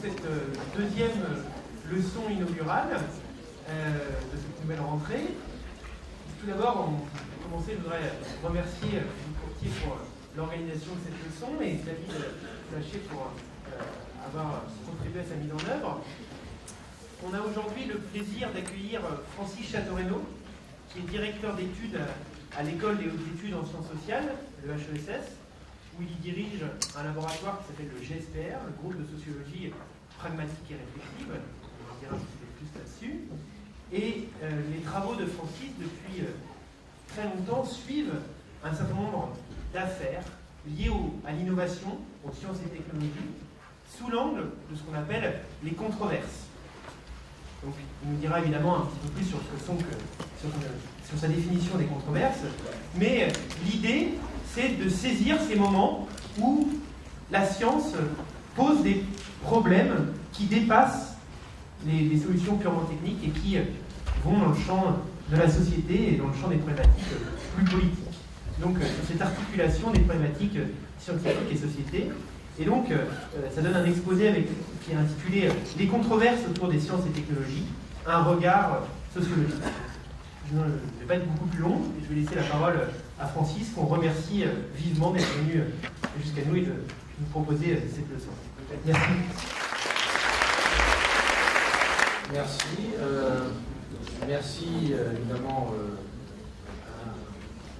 cette deuxième leçon inaugurale de cette nouvelle rentrée. Tout d'abord, pour commencer, je voudrais remercier Philippe Courtier pour l'organisation de cette leçon et David Laché pour avoir contribué à sa mise en œuvre. On a aujourd'hui le plaisir d'accueillir Francis Chateaurenaud, qui est directeur d'études à l'École des hautes études en sciences sociales, le HESS, où il dirige un laboratoire qui s'appelle le GSPR, le groupe de sociologie pragmatique et réflexive. On en dira un petit peu plus là-dessus. Et les travaux de Francis, depuis très longtemps, suivent un certain nombre d'affaires liées à l'innovation, aux sciences et technologies, sous l'angle de ce qu'on appelle les controverses. Donc, il nous dira évidemment un petit peu plus sur sur sa définition des controverses, mais l'idée, c'est de saisir ces moments où la science pose des problèmes qui dépassent les solutions purement techniques et qui vont dans le champ de la société et dans le champ des problématiques plus politiques. Donc, sur cette articulation des problématiques scientifiques et société. Et donc, ça donne un exposé qui est intitulé « Les controverses autour des sciences et technologies, un regard sociologique ». Je ne vais pas être beaucoup plus long, et je vais laisser la parole à Francis, qu'on remercie vivement d'être venu jusqu'à nous et de nous proposer cette leçon. Merci. Merci évidemment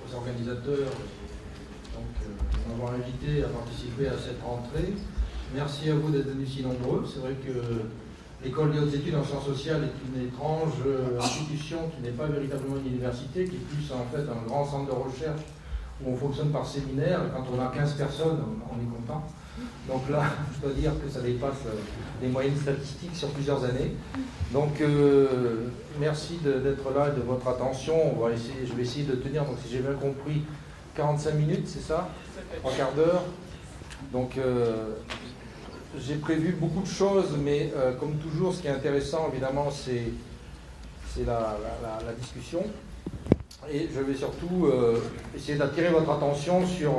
aux organisateurs de m'avoir invité à participer à cette rentrée. Merci à vous d'être venus si nombreux. C'est vrai que l'École des hautes études en sciences sociales est une étrange institution qui n'est pas véritablement une université, qui est plus en fait un grand centre de recherche où on fonctionne par séminaire. Et quand on a 15 personnes, on est content. Donc là, je dois dire que ça dépasse les moyennes statistiques sur plusieurs années. Donc merci d'être là et de votre attention. Je vais essayer de tenir, donc si j'ai bien compris, 45 minutes, c'est ça? 3 quarts d'heure. Donc j'ai prévu beaucoup de choses, mais comme toujours, ce qui est intéressant, évidemment, c'est la discussion. Et je vais surtout essayer d'attirer votre attention sur,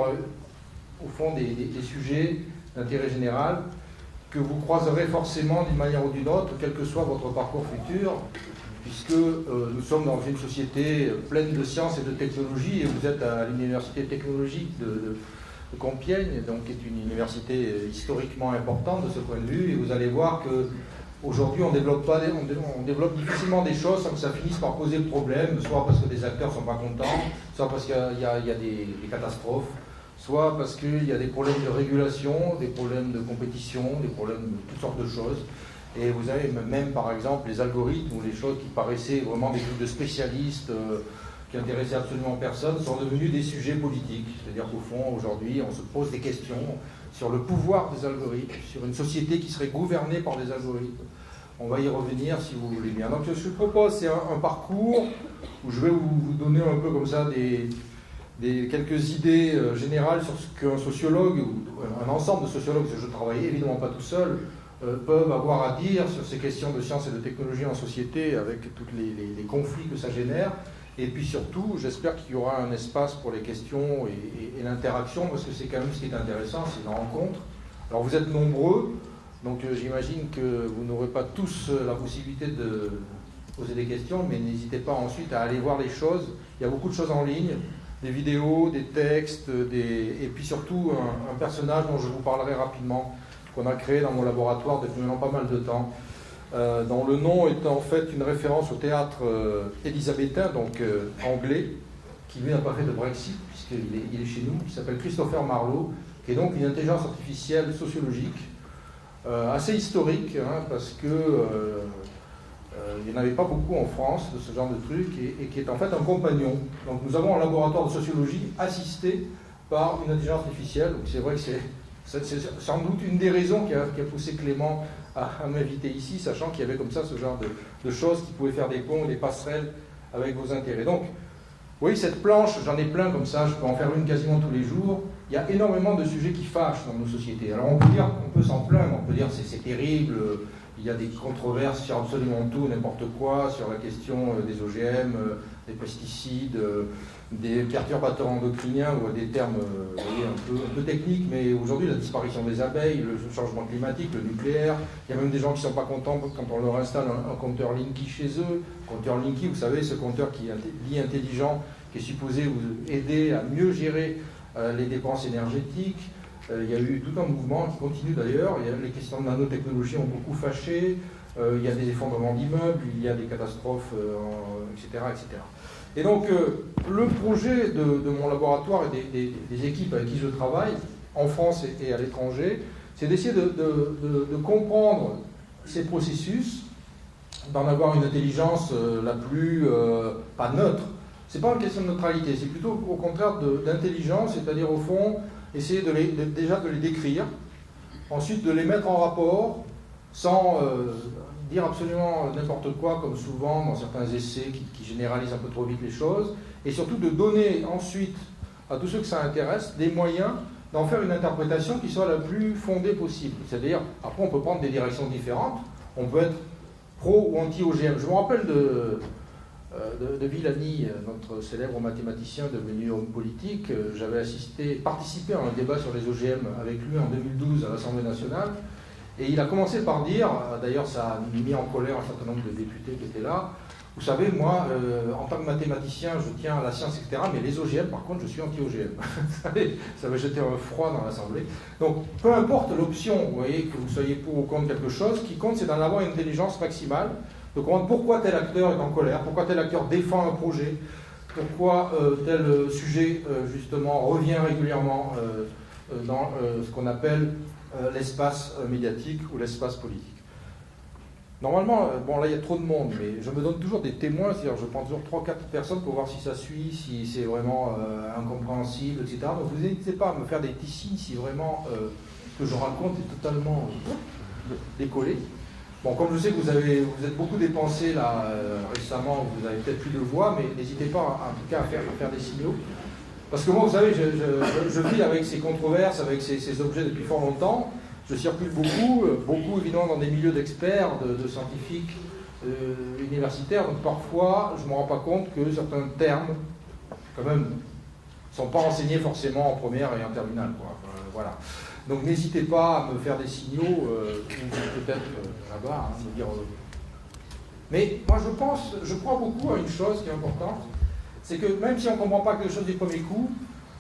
au fond, des sujets d'intérêt général que vous croiserez forcément d'une manière ou d'une autre, quel que soit votre parcours futur, puisque nous sommes dans une société pleine de sciences et de technologies, et vous êtes à l'université technologique de Compiègne, donc qui est une université historiquement importante de ce point de vue, et vous allez voir qu'aujourd'hui on développe difficilement des choses sans que ça finisse par poser problème, soit parce que des acteurs ne sont pas contents, soit parce qu'il y a des catastrophes, soit parce qu'il y a des problèmes de régulation, des problèmes de compétition, des problèmes de toutes sortes de choses. Et vous avez même par exemple les algorithmes ou les choses qui paraissaient vraiment des trucs de spécialistes, qui intéressaient absolument personne, sont devenus des sujets politiques. C'est-à-dire qu'au fond, aujourd'hui, on se pose des questions sur le pouvoir des algorithmes, sur une société qui serait gouvernée par des algorithmes. On va y revenir si vous voulez bien. Donc ce que je propose, c'est un parcours où je vais vous donner un peu comme ça quelques idées générales sur ce qu'un sociologue, ou un ensemble de sociologues, parce que je ne travaille évidemment pas tout seul, peuvent avoir à dire sur ces questions de sciences et de technologie en société, avec tous les conflits que ça génère. Et puis surtout, j'espère qu'il y aura un espace pour les questions et l'interaction, parce que c'est quand même ce qui est intéressant, c'est une rencontre. Alors vous êtes nombreux, donc j'imagine que vous n'aurez pas tous la possibilité de poser des questions, mais n'hésitez pas ensuite à aller voir les choses. Il y a beaucoup de choses en ligne, des vidéos, des textes, et puis surtout un personnage dont je vous parlerai rapidement, qu'on a créé dans mon laboratoire depuis maintenant pas mal de temps, dont le nom est en fait une référence au théâtre élisabétain, donc anglais, qui lui n'a pas fait de Brexit, puisqu'il est chez nous, qui s'appelle Christopher Marlowe, qui est donc une intelligence artificielle sociologique, assez historique, parce que il n'y en avait pas beaucoup en France de ce genre de truc, et qui est en fait un compagnon. Donc nous avons un laboratoire de sociologie assisté par une intelligence artificielle, donc c'est vrai que c'est sans doute une des raisons qui a poussé Clément à m'inviter ici, sachant qu'il y avait comme ça ce genre de choses qui pouvaient faire des ponts, des passerelles avec vos intérêts. Donc, oui, cette planche, j'en ai plein comme ça, je peux en faire une quasiment tous les jours. Il y a énormément de sujets qui fâchent dans nos sociétés. Alors on peut s'en plaindre, on peut dire c'est terrible, il y a des controverses sur absolument tout, n'importe quoi, sur la question des OGM, des pesticides, des perturbateurs endocriniens, ou des termes vous voyez, un peu techniques, mais aujourd'hui la disparition des abeilles, le changement climatique, le nucléaire, il y a même des gens qui ne sont pas contents quand on leur installe un compteur Linky chez eux. Compteur Linky, vous savez, ce compteur qui est dit intelligent, qui est supposé vous aider à mieux gérer les dépenses énergétiques. Il y a eu tout un mouvement qui continue d'ailleurs. Les questions de nanotechnologie ont beaucoup fâché. Il y a des effondrements d'immeubles, il y a des catastrophes, etc., etc. Et donc, le projet de mon laboratoire et des équipes avec qui je travaille, en France et à l'étranger, c'est d'essayer de comprendre ces processus, d'en avoir une intelligence la plus, pas neutre. C'est pas une question de neutralité, c'est plutôt au contraire d'intelligence, c'est-à-dire au fond, essayer déjà de les décrire, ensuite de les mettre en rapport, sans dire absolument n'importe quoi, comme souvent dans certains essais qui généralisent un peu trop vite les choses, et surtout de donner ensuite à tous ceux que ça intéresse des moyens d'en faire une interprétation qui soit la plus fondée possible. C'est-à-dire, après on peut prendre des directions différentes, on peut être pro ou anti-OGM. Je me rappelle de Villani, notre célèbre mathématicien devenu homme politique. J'avais participé à un débat sur les OGM avec lui en 2012 à l'Assemblée nationale. Et il a commencé par dire, d'ailleurs ça a mis en colère un certain nombre de députés qui étaient là, vous savez, moi, en tant que mathématicien, je tiens à la science, etc., mais les OGM, par contre, je suis anti-OGM. Ça m'a jeté un froid dans l'Assemblée. Donc, peu importe l'option, vous voyez, que vous soyez pour ou contre quelque chose, ce qui compte, c'est d'en avoir une intelligence maximale, de comprendre pourquoi tel acteur est en colère, pourquoi tel acteur défend un projet, pourquoi tel sujet, justement, revient régulièrement dans ce qu'on appelle l'espace médiatique ou l'espace politique. Normalement, bon là il y a trop de monde, mais je me donne toujours des témoins, c'est-à-dire je prends toujours 3-4 personnes pour voir si ça suit, si c'est vraiment incompréhensible, etc. Donc vous n'hésitez pas à me faire des petits signes si vraiment ce que je raconte est totalement décollé. Bon, comme je sais que vous êtes beaucoup dépensé là récemment, vous avez peut-être plus de voix, mais n'hésitez pas en tout cas à faire des signaux. Parce que moi, vous savez, je vis avec ces controverses, avec ces objets depuis fort longtemps. Je circule beaucoup évidemment dans des milieux d'experts, de scientifiques, universitaires. Donc parfois, je ne me rends pas compte que certains termes, quand même, ne sont pas enseignés forcément en première et en terminale, quoi. Voilà. Donc n'hésitez pas à me faire des signaux, ou peut-être là-bas, me dire. Mais moi, je crois beaucoup à une chose qui est importante, c'est que même si on ne comprend pas quelque chose du premier coup,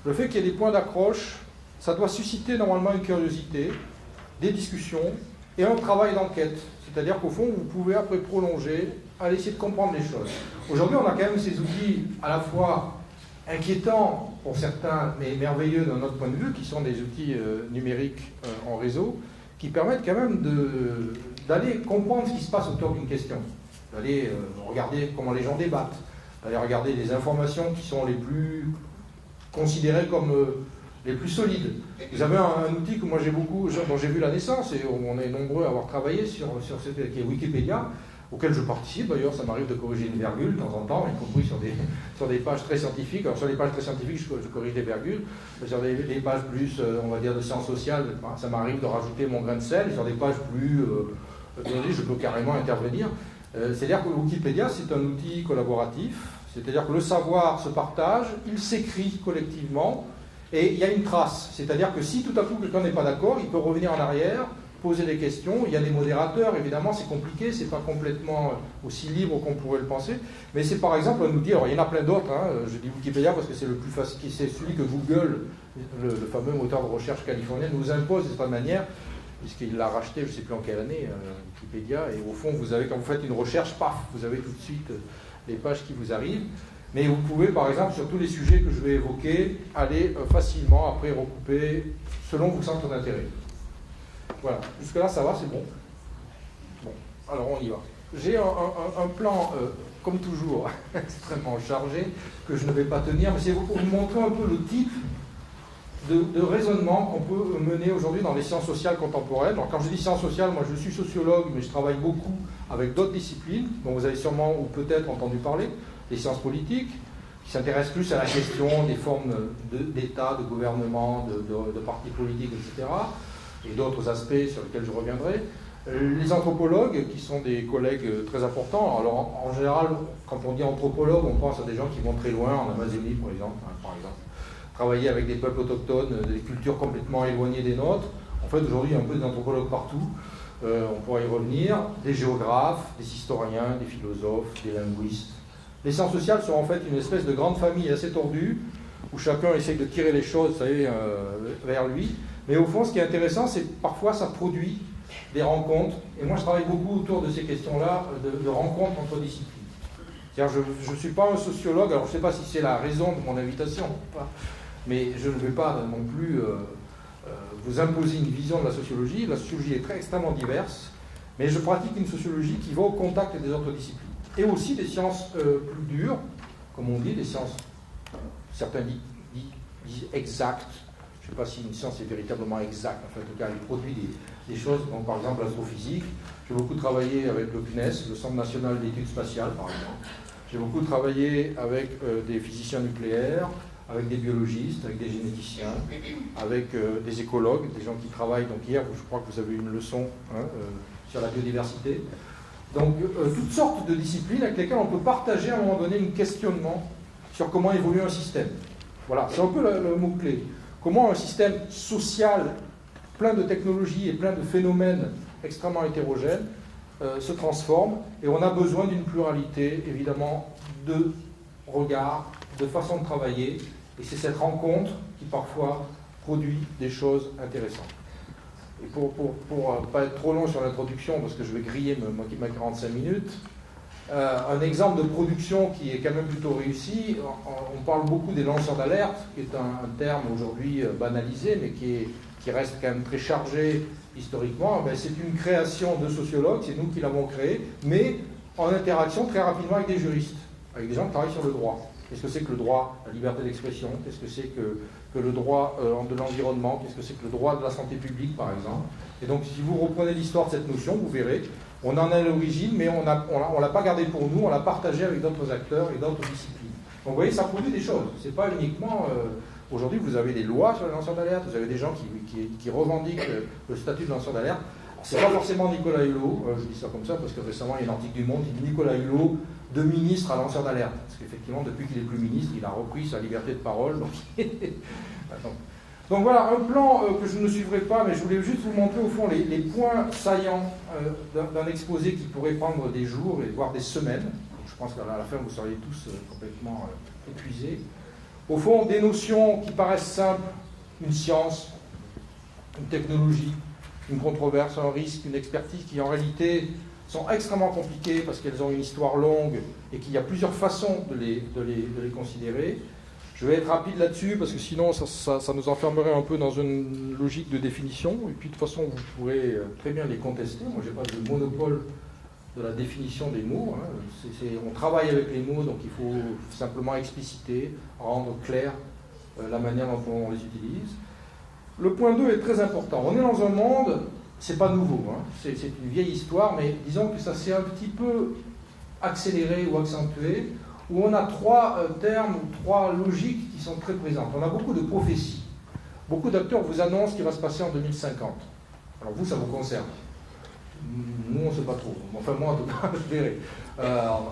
le fait qu'il y ait des points d'accroche, ça doit susciter normalement une curiosité, des discussions et un travail d'enquête. C'est-à-dire qu'au fond, vous pouvez après prolonger, aller essayer de comprendre les choses. Aujourd'hui, on a quand même ces outils à la fois inquiétants pour certains, mais merveilleux d'un autre point de vue, qui sont des outils numériques en réseau, qui permettent quand même d'aller comprendre ce qui se passe autour d'une question, d'aller regarder comment les gens débattent, d'aller regarder les informations qui sont les plus considérées comme les plus solides. Vous avez un outil que moi j'ai beaucoup, dont j'ai vu la naissance, et on est nombreux à avoir travaillé sur qui est Wikipédia, auquel je participe d'ailleurs, ça m'arrive de corriger une virgule de temps en temps, y compris sur des pages très scientifiques. Alors sur les pages très scientifiques, je corrige des virgules, sur des pages plus, on va dire, de sciences sociales, ça m'arrive de rajouter mon grain de sel, et sur des pages plus je peux carrément intervenir. C'est-à-dire que Wikipédia, c'est un outil collaboratif, c'est-à-dire que le savoir se partage, il s'écrit collectivement, et il y a une trace. C'est-à-dire que si tout à coup quelqu'un n'est pas d'accord, il peut revenir en arrière, poser des questions. Il y a des modérateurs, évidemment, c'est compliqué, c'est pas complètement aussi libre qu'on pourrait le penser, mais c'est par exemple un outil, alors il y en a plein d'autres, hein, je dis Wikipédia parce que c'est le plus facile, c'est celui que Google, le fameux moteur de recherche californien, nous impose de cette manière, puisqu'il l'a racheté, je ne sais plus en quelle année, Wikipédia, et au fond, vous avez, quand vous faites une recherche, paf, vous avez tout de suite les pages qui vous arrivent. Mais vous pouvez, par exemple, sur tous les sujets que je vais évoquer, aller facilement après recouper selon vos centres d'intérêt. Voilà, jusque-là, ça va, c'est bon. Bon, alors on y va. J'ai un plan, comme toujours, extrêmement chargé, que je ne vais pas tenir, mais c'est pour vous montrer un peu le type de raisonnement qu'on peut mener aujourd'hui dans les sciences sociales contemporaines. Alors, quand je dis sciences sociales, moi je suis sociologue, mais je travaille beaucoup avec d'autres disciplines, dont vous avez sûrement ou peut-être entendu parler, les sciences politiques, qui s'intéressent plus à la question des formes d'État, de gouvernement, de partis politiques, etc., et d'autres aspects sur lesquels je reviendrai. Les anthropologues, qui sont des collègues très importants, alors en général, quand on dit anthropologue, on pense à des gens qui vont très loin, en Amazonie par exemple, travailler avec des peuples autochtones, des cultures complètement éloignées des nôtres. En fait, aujourd'hui, il y a un peu d'anthropologues partout, on pourra y revenir, des géographes, des historiens, des philosophes, des linguistes. Les sciences sociales sont en fait une espèce de grande famille assez tordue, où chacun essaie de tirer les choses, vous savez, vers lui. Mais au fond, ce qui est intéressant, c'est que parfois ça produit des rencontres. Et moi, je travaille beaucoup autour de ces questions-là, de rencontres entre disciplines. C'est-à-dire, je ne suis pas un sociologue, alors je ne sais pas si c'est la raison de mon invitation, mais je ne vais pas non plus vous imposer une vision de la sociologie. La sociologie est extrêmement diverse, mais je pratique une sociologie qui va au contact des autres disciplines. Et aussi des sciences plus dures, comme on dit, des sciences, certains disent exactes. Je ne sais pas si une science est véritablement exacte, enfin, en tout cas, elle produit des choses, donc, par exemple l'astrophysique. J'ai beaucoup travaillé avec le CNES, le Centre national d'études spatiales, par exemple. J'ai beaucoup travaillé avec des physiciens nucléaires, avec des biologistes, avec des généticiens, avec des écologues, des gens qui travaillent. Donc hier, je crois que vous avez eu une leçon sur la biodiversité. Donc toutes sortes de disciplines avec lesquelles on peut partager à un moment donné un questionnement sur comment évolue un système. Voilà, c'est un peu le mot-clé. Comment un système social plein de technologies et plein de phénomènes extrêmement hétérogènes se transforme, et on a besoin d'une pluralité, évidemment, de regards, de façons de travailler, et c'est cette rencontre qui parfois produit des choses intéressantes. Et pour pas être trop long sur l'introduction, parce que je vais griller ma 45 minutes, un exemple de production qui est quand même plutôt réussi, on parle beaucoup des lanceurs d'alerte, qui est un terme aujourd'hui banalisé, mais qui reste quand même très chargé historiquement. Ben, c'est une création de sociologues, c'est nous qui l'avons créé, mais en interaction très rapidement avec des juristes, avec des gens qui travaillent sur le droit. Qu'est-ce que c'est que le droit à la liberté d'expression? Qu'est-ce que c'est que le droit de l'environnement? Qu'est-ce que c'est que le droit de la santé publique, par exemple? Et donc, si vous reprenez l'histoire de cette notion, vous verrez, on en a l'origine, mais on ne l'a pas gardée pour nous, on l'a partagée avec d'autres acteurs et d'autres disciplines. Donc, vous voyez, ça produit des choses. C'est pas uniquement... Aujourd'hui, vous avez des lois sur les lanceurs d'alerte, vous avez des gens qui revendiquent le statut de lanceur d'alerte. C'est pas forcément Nicolas Hulot, je dis ça comme ça parce que récemment il y a un article du Monde qui dit Nicolas Hulot de ministre à lanceur d'alerte. Parce qu'effectivement, depuis qu'il n'est plus ministre, il a repris sa liberté de parole. Donc voilà, un plan que je ne suivrai pas, mais je voulais juste vous montrer au fond les points saillants d'un exposé qui pourrait prendre des jours et voire des semaines. Donc je pense qu'à la fin, vous seriez tous complètement épuisés. Au fond, des notions qui paraissent simples, une science, une technologie, une controverse, un risque, une expertise, qui en réalité sont extrêmement compliquées parce qu'elles ont une histoire longue et qu'il y a plusieurs façons de les considérer. Je vais être rapide là-dessus parce que sinon ça nous enfermerait un peu dans une logique de définition. Et puis de toute façon, vous pourrez très bien les contester. Moi, je n'ai pas de monopole de la définition des mots. On travaille avec les mots, donc il faut simplement expliciter, rendre clair la manière dont on les utilise. Le point 2 est très important. On est dans un monde, c'est pas nouveau, c'est une vieille histoire, mais disons que ça s'est un petit peu accéléré ou accentué, où on a trois termes, trois logiques qui sont très présentes. On a beaucoup de prophéties. Beaucoup d'acteurs vous annoncent ce qui va se passer en 2050. Alors vous, ça vous concerne. Nous, on ne sait pas trop. Enfin, moi, en tout cas, je verrai.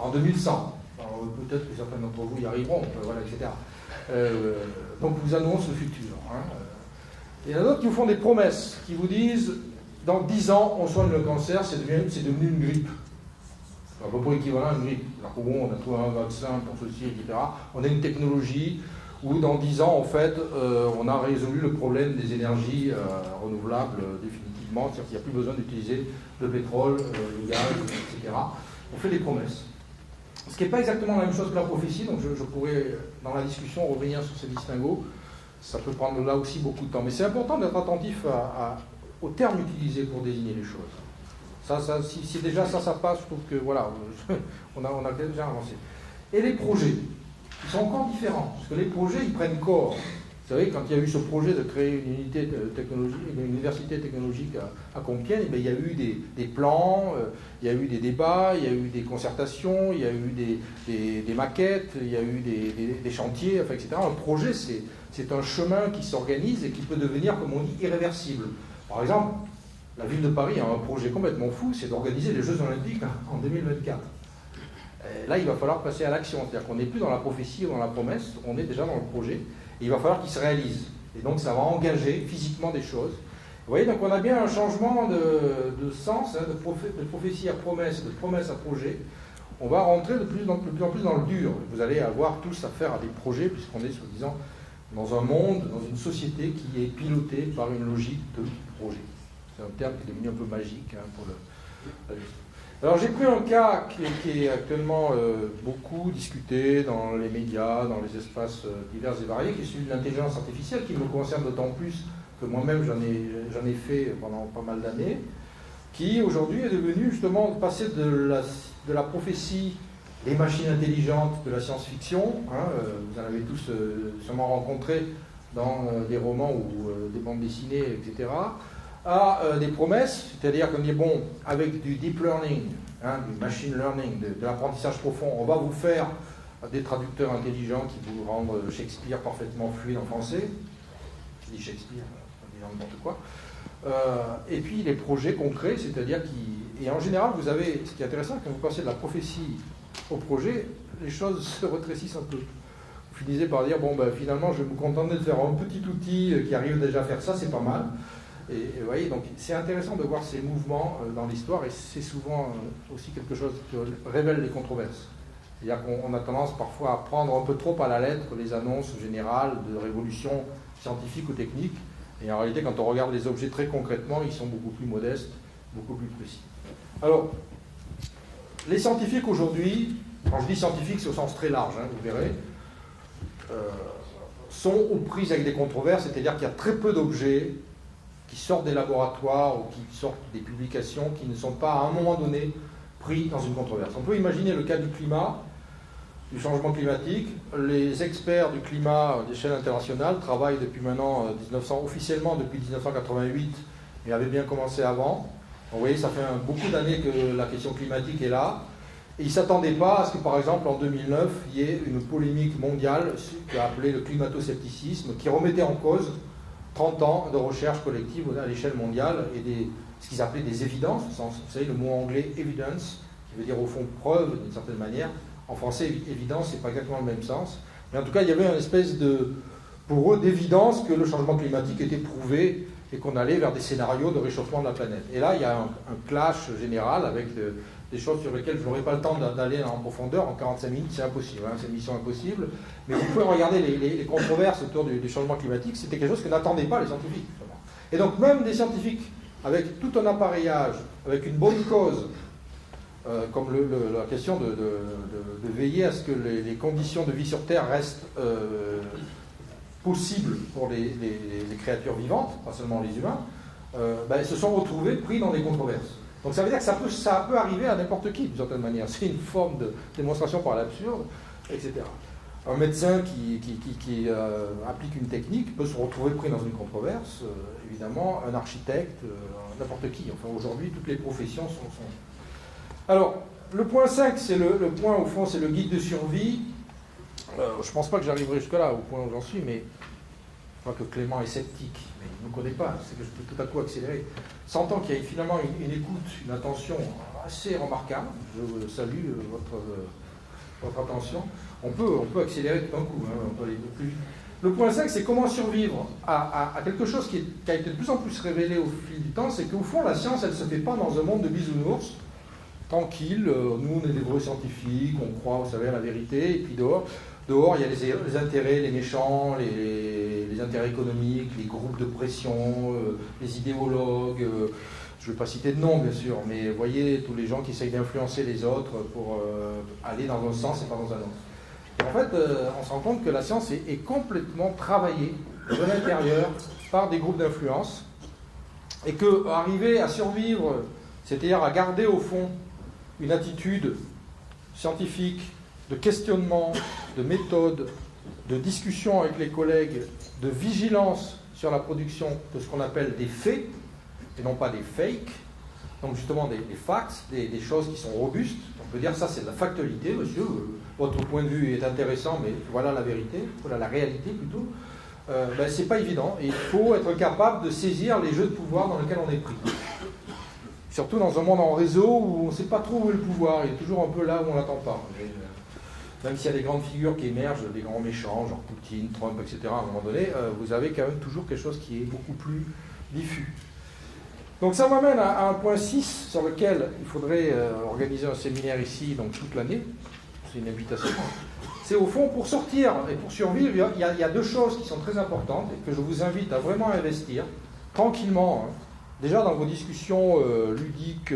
En 2100. Alors, peut-être que certains d'entre vous y arriveront, voilà, etc. Donc, vous annoncent le futur. Il y en a d'autres qui vous font des promesses, qui vous disent, dans 10 ans, on soigne le cancer, c'est devenu une grippe. C'est à peu près équivalent à une grippe. Alors, bon, on a trouvé un vaccin pour ceci, etc. On a une technologie où, dans 10 ans, en fait, on a résolu le problème des énergies renouvelables définitivement, c'est-à-dire qu'il n'y a plus besoin d'utiliser le pétrole, le gaz, etc. On fait des promesses. Ce qui n'est pas exactement la même chose que la prophétie, donc je pourrais, dans la discussion, revenir sur ces distinguos. Ça peut prendre là aussi beaucoup de temps. Mais c'est important d'être attentif aux termes utilisés pour désigner les choses. Si déjà ça passe, je trouve que voilà, on a déjà avancé. Et les projets, ils sont encore différents, parce que les projets, ils prennent corps. Vous savez, quand il y a eu ce projet de créer une unité technologique, une université technologique à Compiègne, il y a eu des plans, il y a eu des débats, il y a eu des concertations, il y a eu des maquettes, il y a eu des chantiers, enfin, etc. Un projet, c'est un chemin qui s'organise et qui peut devenir, comme on dit, irréversible. Par exemple, la ville de Paris a un projet complètement fou, c'est d'organiser les Jeux Olympiques en 2024. Et là, il va falloir passer à l'action, c'est-à-dire qu'on n'est plus dans la prophétie ou dans la promesse, on est déjà dans le projet, et il va falloir qu'il se réalise. Et donc ça va engager physiquement des choses. Vous voyez, donc on a bien un changement de sens, hein, de prophétie à promesse, de promesse à projet. On va rentrer de plus en plus dans le dur. Vous allez avoir tous affaire à des projets, puisqu'on est, soi-disant, dans un monde, dans une société qui est pilotée par une logique de projet. C'est un terme qui est devenu un peu magique, hein, pour la gestion. Alors j'ai pris un cas qui est actuellement beaucoup discuté dans les médias, dans les espaces divers et variés, qui est celui de l'intelligence artificielle, qui me concerne d'autant plus que moi-même j'en ai fait pendant pas mal d'années, qui aujourd'hui est devenu justement passer de la prophétie des machines intelligentes de la science-fiction, hein, vous en avez tous sûrement rencontré dans des romans ou des bandes dessinées, etc., à des promesses, c'est-à-dire qu'on dit, bon, avec du deep learning, hein, du machine learning, de l'apprentissage profond, on va vous faire des traducteurs intelligents qui vous rendent Shakespeare parfaitement fluide en français. Je dis Shakespeare, je dis n'importe quoi. Et puis les projets concrets, c'est-à-dire qui... Et en général, vous avez, ce qui est intéressant, quand vous passez de la prophétie au projet, les choses se rétrécissent un peu. Vous finissez par dire, bon, ben, finalement, je vais me contenter de faire un petit outil qui arrive déjà à faire ça, c'est pas mal. Et vous voyez, donc c'est intéressant de voir ces mouvements dans l'histoire, et c'est souvent aussi quelque chose qui révèle les controverses. C'est-à-dire qu'on a tendance parfois à prendre un peu trop à la lettre les annonces générales de révolutions scientifiques ou techniques, et en réalité, quand on regarde les objets très concrètement, ils sont beaucoup plus modestes, beaucoup plus précis. Alors, les scientifiques aujourd'hui, quand je dis scientifiques, c'est au sens très large, hein, vous verrez, sont aux prises avec des controverses, c'est-à-dire qu'il y a très peu d'objets qui sortent des laboratoires ou qui sortent des publications qui ne sont pas à un moment donné pris dans une controverse. On peut imaginer le cas du climat, du changement climatique. Les experts du climat d'échelle internationale travaillent depuis maintenant officiellement depuis 1988, mais avaient bien commencé avant. Vous voyez, ça fait beaucoup d'années que la question climatique est là. Et ils ne s'attendaient pas à ce que, par exemple, en 2009, il y ait une polémique mondiale qui a appelé le climato-scepticisme, qui remettait en cause 30 ans de recherche collective à l'échelle mondiale et ce qu'ils appelaient des évidences. Vous savez, le mot anglais evidence, qui veut dire au fond preuve d'une certaine manière. En français, évidence, c'est pas exactement le même sens. Mais en tout cas, il y avait une espèce pour eux, d'évidence que le changement climatique était prouvé et qu'on allait vers des scénarios de réchauffement de la planète. Et là, il y a un clash général avec des choses sur lesquelles je n'aurai pas le temps d'aller en profondeur. En 45 minutes, c'est impossible, hein, c'est une mission impossible. Mais vous pouvez regarder les controverses autour du changement climatique, c'était quelque chose que n'attendaient pas les scientifiques. Et donc, même des scientifiques, avec tout un appareillage, avec une bonne cause, comme la question de veiller à ce que les conditions de vie sur Terre restent possibles pour les créatures vivantes, pas seulement les humains, se sont retrouvés pris dans des controverses. Donc ça veut dire que ça peut arriver à n'importe qui, d'une certaine manière. C'est une forme de démonstration par l'absurde, etc. Un médecin qui applique une technique peut se retrouver pris dans une controverse, évidemment, un architecte, n'importe qui. Enfin, aujourd'hui, toutes les professions sont... Alors, le point 5, c'est le point, au fond, c'est le guide de survie. Je ne pense pas que j'arriverai jusque-là, au point où j'en suis, mais je crois que Clément est sceptique, mais il ne me connaît pas, c'est que je peux tout à coup accélérer. Sentant qu'il y a finalement une écoute, une attention assez remarquable, je salue votre attention, on peut accélérer tout d'un coup, hein, on peut aller plus vite. Le point 5, c'est comment survivre à quelque chose qui a été de plus en plus révélé au fil du temps, c'est qu'au fond, la science, elle ne se fait pas dans un monde de bisounours, tranquille, nous on est des vrais scientifiques, on croit, vous savez, à la vérité, et puis dehors il y a les intérêts, les méchants, les intérêts économiques, les groupes de pression, les idéologues, je ne vais pas citer de nom bien sûr, mais vous voyez, tous les gens qui essayent d'influencer les autres pour aller dans un sens et pas dans un autre. Et en fait, on se rend compte que la science est complètement travaillée de l'intérieur par des groupes d'influence, et qu'arriver à survivre, c'est-à-dire à garder au fond une attitude scientifique, de questionnement, de méthode, de discussion avec les collègues, de vigilance sur la production de ce qu'on appelle des faits, et non pas des fakes, donc justement des facts, des choses qui sont robustes. On peut dire ça c'est de la factualité, monsieur, votre point de vue est intéressant, mais voilà la vérité, voilà la réalité plutôt. C'est pas évident, et il faut être capable de saisir les jeux de pouvoir dans lesquels on est pris. Surtout dans un monde en réseau où on ne sait pas trop où est le pouvoir, il est toujours un peu là où on ne l'attend pas. Même s'il y a des grandes figures qui émergent, des grands méchants, genre Poutine, Trump, etc., à un moment donné, vous avez quand même toujours quelque chose qui est beaucoup plus diffus. Donc ça m'amène à un point 6 sur lequel il faudrait organiser un séminaire ici, donc toute l'année. C'est une invitation. C'est au fond, pour sortir et pour survivre, il y a deux choses qui sont très importantes et que je vous invite à vraiment investir, tranquillement, hein. Déjà dans vos discussions ludiques,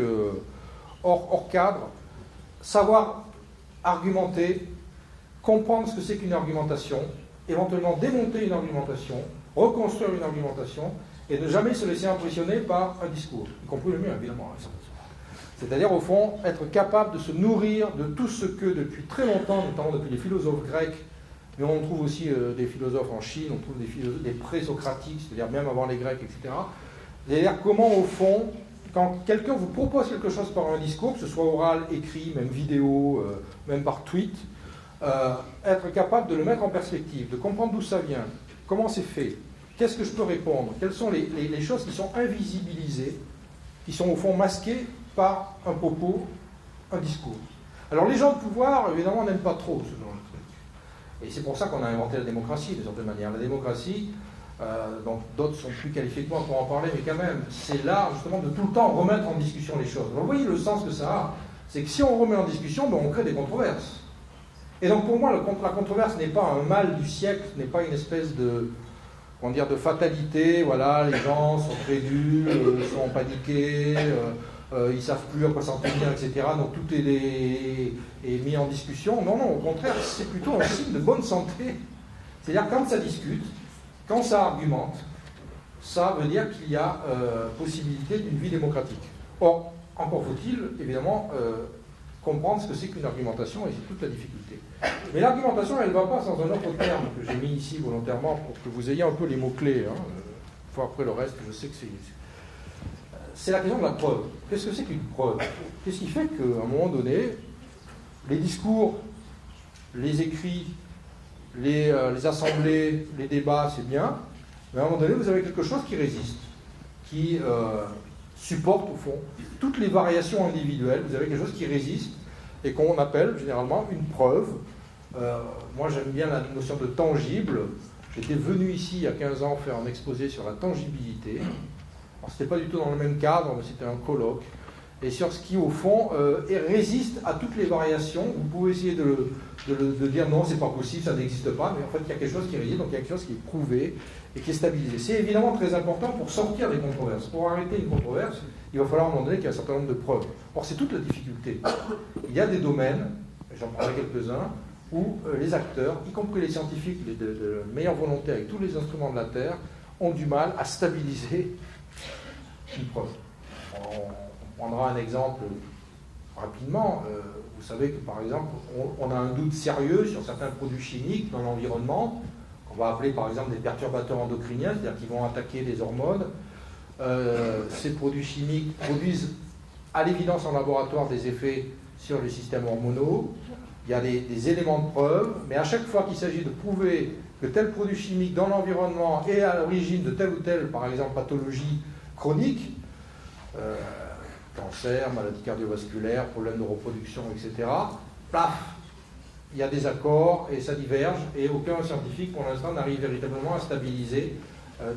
hors cadre, savoir argumenter, comprendre ce que c'est qu'une argumentation, éventuellement démonter une argumentation, reconstruire une argumentation, et ne jamais se laisser impressionner par un discours, y compris le mien, évidemment. C'est-à-dire, au fond, être capable de se nourrir de tout ce que, depuis très longtemps, notamment depuis les philosophes grecs, mais on trouve aussi des philosophes en Chine, on trouve des pré-socratiques, c'est-à-dire même avant les Grecs, etc., c'est-à-dire comment, au fond, quand quelqu'un vous propose quelque chose par un discours, que ce soit oral, écrit, même vidéo, même par tweet, être capable de le mettre en perspective, de comprendre d'où ça vient, comment c'est fait, qu'est-ce que je peux répondre, quelles sont les choses qui sont invisibilisées, qui sont au fond masquées par un propos, un discours. Alors les gens de pouvoir, évidemment, n'aiment pas trop ce genre de truc. Et c'est pour ça qu'on a inventé la démocratie, de certaine manière. La démocratie, donc d'autres sont plus qualifiés que moi pour en parler, mais quand même, c'est l'art justement de tout le temps remettre en discussion les choses. Vous voyez le sens que ça a, c'est que si on remet en discussion, ben on crée des controverses. Et donc pour moi, la controverse n'est pas un mal du siècle, n'est pas une espèce de, comment dire, de fatalité, voilà, les gens sont crédules, sont paniqués, ils ne savent plus à quoi s'en tenir, etc. Donc tout est mis en discussion. Non, non, au contraire, c'est plutôt un signe de bonne santé. C'est-à-dire quand ça discute, quand ça argumente, ça veut dire qu'il y a possibilité d'une vie démocratique. Or, encore faut-il, évidemment, comprendre ce que c'est qu'une argumentation, et c'est toute la difficulté. Mais l'argumentation, elle ne va pas sans un autre terme que j'ai mis ici volontairement pour que vous ayez un peu les mots-clés. Hein. Faut après le reste, je sais que c'est la question de la preuve. Qu'est-ce que c'est qu'une preuve? Qu'est-ce qui fait qu'à un moment donné, les discours, les écrits, les assemblées, les débats, c'est bien, mais à un moment donné, vous avez quelque chose qui résiste, qui supporte, au fond, toutes les variations individuelles. Vous avez quelque chose qui résiste et qu'on appelle généralement une preuve. Moi, j'aime bien la notion de tangible. J'étais venu ici il y a 15 ans faire un exposé sur la tangibilité. Alors, ce n'était pas du tout dans le même cadre, mais c'était un colloque. Et sur ce qui, au fond, résiste à toutes les variations. Vous pouvez essayer de dire non, c'est pas possible, ça n'existe pas, mais en fait, il y a quelque chose qui résiste, donc il y a quelque chose qui est prouvé et qui est stabilisé. C'est évidemment très important pour sortir des controverses. Pour arrêter une controverse, il va falloir à un moment donné qu'il y ait un certain nombre de preuves. Or, c'est toute la difficulté. Il y a des domaines, j'en prendrai quelques-uns, où les acteurs, y compris les scientifiques de meilleure volonté avec tous les instruments de la Terre, ont du mal à stabiliser une preuve. On prendra un exemple rapidement. Vous savez que, par exemple, on a un doute sérieux sur certains produits chimiques dans l'environnement, qu'on va appeler, par exemple, des perturbateurs endocriniens, c'est-à-dire qui vont attaquer les hormones. Ces produits chimiques produisent, à l'évidence en laboratoire, des effets sur les systèmes hormonaux. Il y a des éléments de preuve, mais à chaque fois qu'il s'agit de prouver que tel produit chimique dans l'environnement est à l'origine de telle ou telle, par exemple, pathologie chronique, cancer, maladie cardiovasculaire, problèmes de reproduction, etc., paf, il y a des accords et ça diverge, et aucun scientifique, pour l'instant, n'arrive véritablement à stabiliser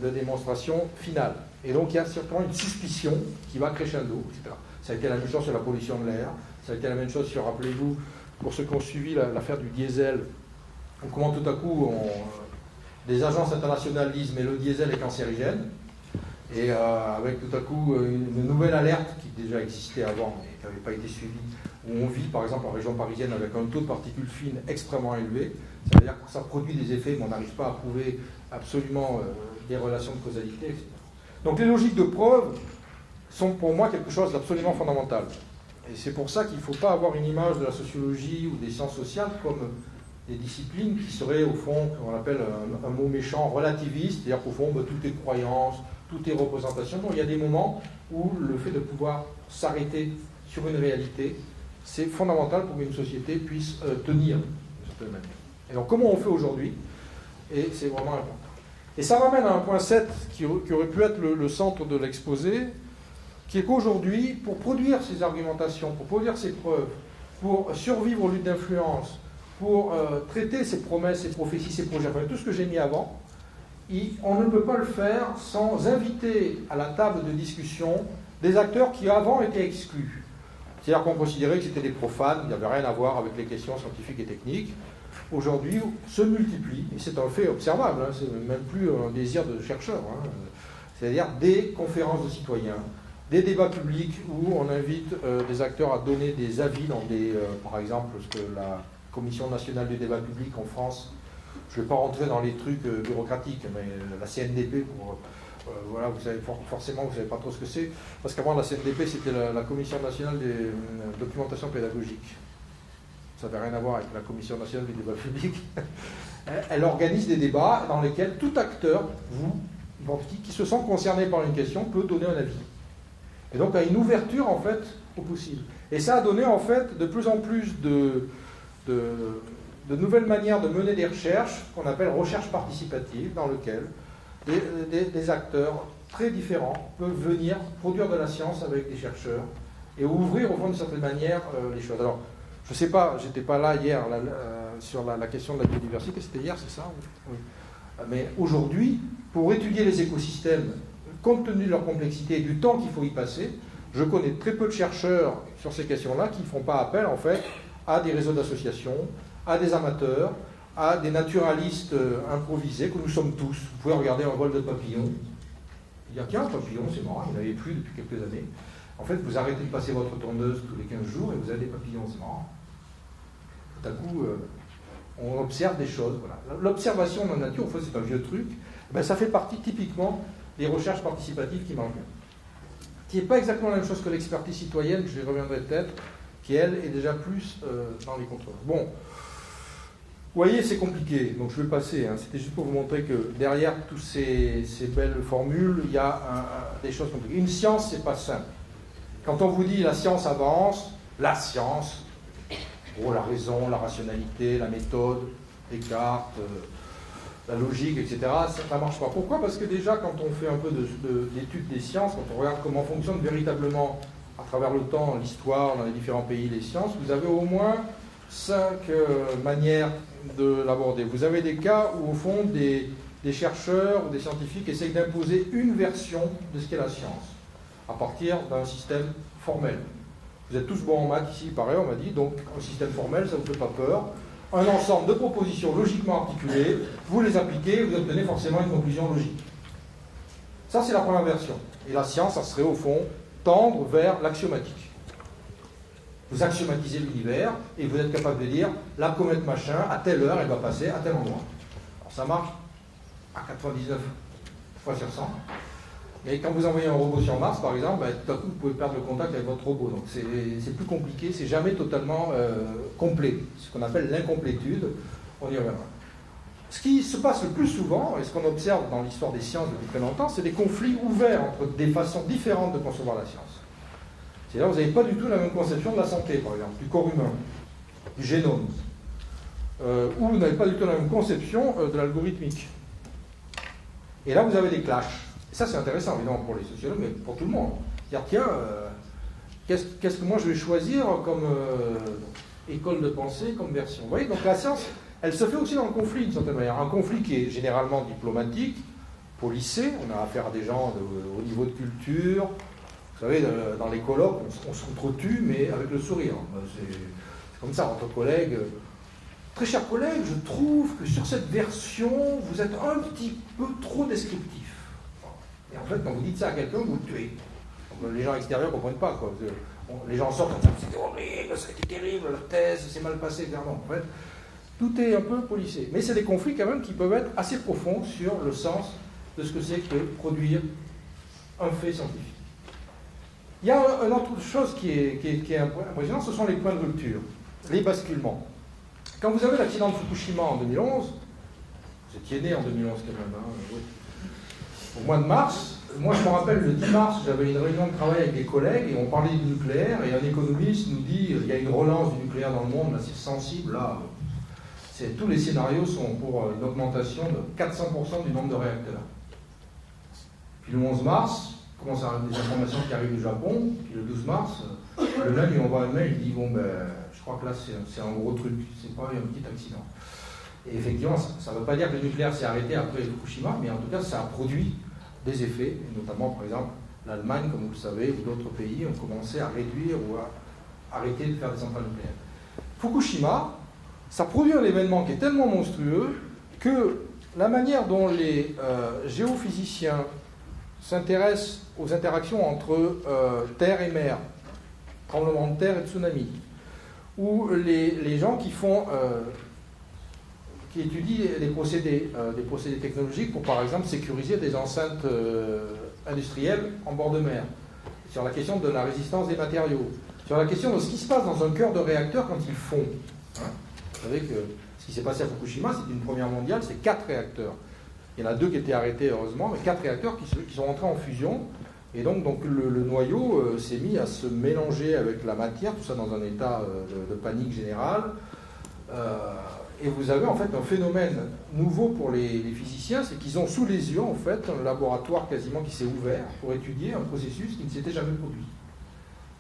de démonstration finale. Et donc, il y a certainement une suspicion qui va crescendo, etc. Ça a été la même chose sur la pollution de l'air, ça a été la même chose sur, rappelez-vous, pour ceux qui ont suivi l'affaire du diesel, comment tout à coup, des agences internationales disent mais le diesel est cancérigène, et avec tout à coup une nouvelle alerte qui déjà existait avant mais qui n'avait pas été suivie, où on vit par exemple en région parisienne avec un taux de particules fines extrêmement élevé, ça veut dire que ça produit des effets mais on n'arrive pas à prouver absolument des relations de causalité, etc. Donc les logiques de preuve sont pour moi quelque chose d'absolument fondamental. Et c'est pour ça qu'il ne faut pas avoir une image de la sociologie ou des sciences sociales comme des disciplines qui seraient au fond, qu'on appelle un mot méchant, relativiste, c'est-à-dire qu'au fond, tout est croyance, tout est représentation. Donc il y a des moments où le fait de pouvoir s'arrêter sur une réalité, c'est fondamental pour qu'une société puisse tenir de cette manière. Et donc comment on fait aujourd'hui? Et c'est vraiment important. Et ça m'amène à un point 7 qui aurait pu être le centre de l'exposé. qui est qu'aujourd'hui, pour produire ces argumentations, pour produire ces preuves, pour survivre aux luttes d'influence, pour traiter ces promesses, ces prophéties, ces projets, enfin, tout ce que j'ai mis avant, on ne peut pas le faire sans inviter à la table de discussion des acteurs qui avant étaient exclus. C'est-à-dire qu'on considérait que c'était des profanes, il n'y avait rien à voir avec les questions scientifiques et techniques. Aujourd'hui, se multiplient, et c'est un fait observable, hein, c'est même plus un désir de chercheur, hein, c'est-à-dire des conférences de citoyens, des débats publics où on invite des acteurs à donner des avis dans des, par exemple, ce que la Commission nationale du débat public en France, je ne vais pas rentrer dans les trucs bureaucratiques, mais la CNDP, voilà, vous savez, forcément, vous ne savez pas trop ce que c'est, parce qu'avant la CNDP, c'était la Commission nationale des documentation pédagogique. Ça n'avait rien à voir avec la Commission nationale du débat public. Elle organise des débats dans lesquels tout acteur, qui se sent concerné par une question, peut donner un avis. Et donc, il y a une ouverture, en fait, au possible. Et ça a donné, en fait, de plus en plus de nouvelles manières de mener des recherches, qu'on appelle recherche participative, dans lesquelles des acteurs très différents peuvent venir produire de la science avec des chercheurs et ouvrir, au fond, d'une certaine manière, les choses. Alors, je ne sais pas, j'étais pas là hier sur la question de la biodiversité, c'était hier, c'est ça? Oui. Mais aujourd'hui, pour étudier les écosystèmes, compte tenu de leur complexité et du temps qu'il faut y passer, je connais très peu de chercheurs sur ces questions-là qui ne font pas appel, en fait, à des réseaux d'associations, à des amateurs, à des naturalistes improvisés, que nous sommes tous. Vous pouvez regarder un vol de papillons. Il y a qu'un papillon, c'est marrant, il n'y en avait plus depuis quelques années. En fait, vous arrêtez de passer votre tondeuse tous les 15 jours et vous avez des papillons, c'est marrant. Tout à coup, on observe des choses. Voilà. L'observation de la nature, au fait, c'est un vieux truc. Ben, ça fait partie typiquement des recherches participatives qui marchent bien. Qui n'est pas exactement la même chose que l'expertise citoyenne, que je reviendrai peut-être, qui, elle, est déjà plus dans les contrôles. Bon, vous voyez, c'est compliqué, donc je vais passer. Hein. C'était juste pour vous montrer que derrière toutes ces belles formules, il y a des choses compliquées. Une science, c'est pas simple. Quand on vous dit la science avance, la science, la raison, la rationalité, la méthode, Descartes, la logique, etc., ça ne marche pas. Pourquoi? Parce que déjà, quand on fait un peu d'études des sciences, quand on regarde comment fonctionnent véritablement à travers le temps, l'histoire, dans les différents pays, les sciences, vous avez au moins 5 manières de l'aborder. Vous avez des cas où, au fond, des chercheurs ou des scientifiques essayent d'imposer une version de ce qu'est la science, à partir d'un système formel. Vous êtes tous bons en maths ici, pareil, on m'a dit, donc un système formel, ça ne vous fait pas peur. Un ensemble de propositions logiquement articulées, vous les appliquez, vous obtenez forcément une conclusion logique. Ça, c'est la première version. Et la science, ça serait au fond tendre vers l'axiomatique. Vous axiomatisez l'univers et vous êtes capable de dire la comète machin, à telle heure, elle va passer à tel endroit. Alors ça marche à 99 fois sur 100. Mais quand vous envoyez un robot sur Mars, par exemple, tout à coup, vous pouvez perdre le contact avec votre robot. Donc c'est plus compliqué, c'est jamais totalement complet. Ce qu'on appelle l'incomplétude, on y reviendra. Ce qui se passe le plus souvent, et ce qu'on observe dans l'histoire des sciences depuis très longtemps, c'est des conflits ouverts entre des façons différentes de concevoir la science. C'est là où vous n'avez pas du tout la même conception de la santé, par exemple, du corps humain, du génome, ou vous n'avez pas du tout la même conception de l'algorithmique. Et là, vous avez des clashs. Et ça, c'est intéressant, évidemment, pour les sociologues, mais pour tout le monde. C'est-à-dire, tiens, qu'est-ce que moi je vais choisir comme école de pensée, comme version? Vous voyez, donc la science, elle se fait aussi dans le conflit, d'une certaine manière. Un conflit qui est généralement diplomatique, policé, on a affaire à des gens au niveau de culture. Vous savez, dans les colloques, on s'entretue, mais avec le sourire. C'est comme ça, entre collègues. Très chers collègues, je trouve que sur cette version, vous êtes un petit peu trop descriptif. Et en fait, quand vous dites ça à quelqu'un, vous le tuez. Donc, les gens extérieurs ne comprennent pas, quoi. Les gens sortent en disant « c'était horrible, ça a été terrible, la thèse, c'est mal passé, clairement. » En fait, tout est un peu policé. Mais c'est des conflits, quand même, qui peuvent être assez profonds sur le sens de ce que c'est que produire un fait scientifique. Il y a une autre chose qui est impressionnante, ce sont les points de rupture, les basculements. Quand vous avez l'accident de Fukushima en 2011, vous étiez né en 2011 quand même, hein, oui. Au mois de mars, moi je me rappelle le 10 mars, j'avais une réunion de travail avec des collègues et on parlait du nucléaire et un économiste nous dit il y a une relance du nucléaire dans le monde, là c'est sensible, là tous les scénarios sont pour une augmentation de 400% du nombre de réacteurs. Puis le 11 mars, commence à avoir des informations qui arrivent du Japon, puis le 12 mars, le lundi, il envoie un mail, il dit bon, ben, je crois que là, c'est un gros truc, c'est pas un petit accident. Et effectivement, ça ne veut pas dire que le nucléaire s'est arrêté après Fukushima, mais en tout cas, ça a produit des effets, et notamment, par exemple, l'Allemagne, comme vous le savez, ou d'autres pays ont commencé à réduire ou à arrêter de faire des centrales nucléaires. Fukushima, ça produit un événement qui est tellement monstrueux que la manière dont les géophysiciens s'intéressent aux interactions entre terre et mer, tremblement de terre et tsunami, ou les gens qui étudient des procédés technologiques pour, par exemple, sécuriser des enceintes industrielles en bord de mer, sur la question de la résistance des matériaux, sur la question de ce qui se passe dans un cœur de réacteur quand il fond. Vous savez que ce qui s'est passé à Fukushima, c'est une première mondiale, c'est 4 réacteurs. Il y en a 2 qui étaient arrêtés, heureusement, mais 4 réacteurs qui sont entrés en fusion. Et donc le noyau s'est mis à se mélanger avec la matière, tout ça dans un état de panique générale. Et vous avez en fait un phénomène nouveau pour les physiciens, c'est qu'ils ont sous les yeux en fait un laboratoire quasiment qui s'est ouvert pour étudier un processus qui ne s'était jamais produit.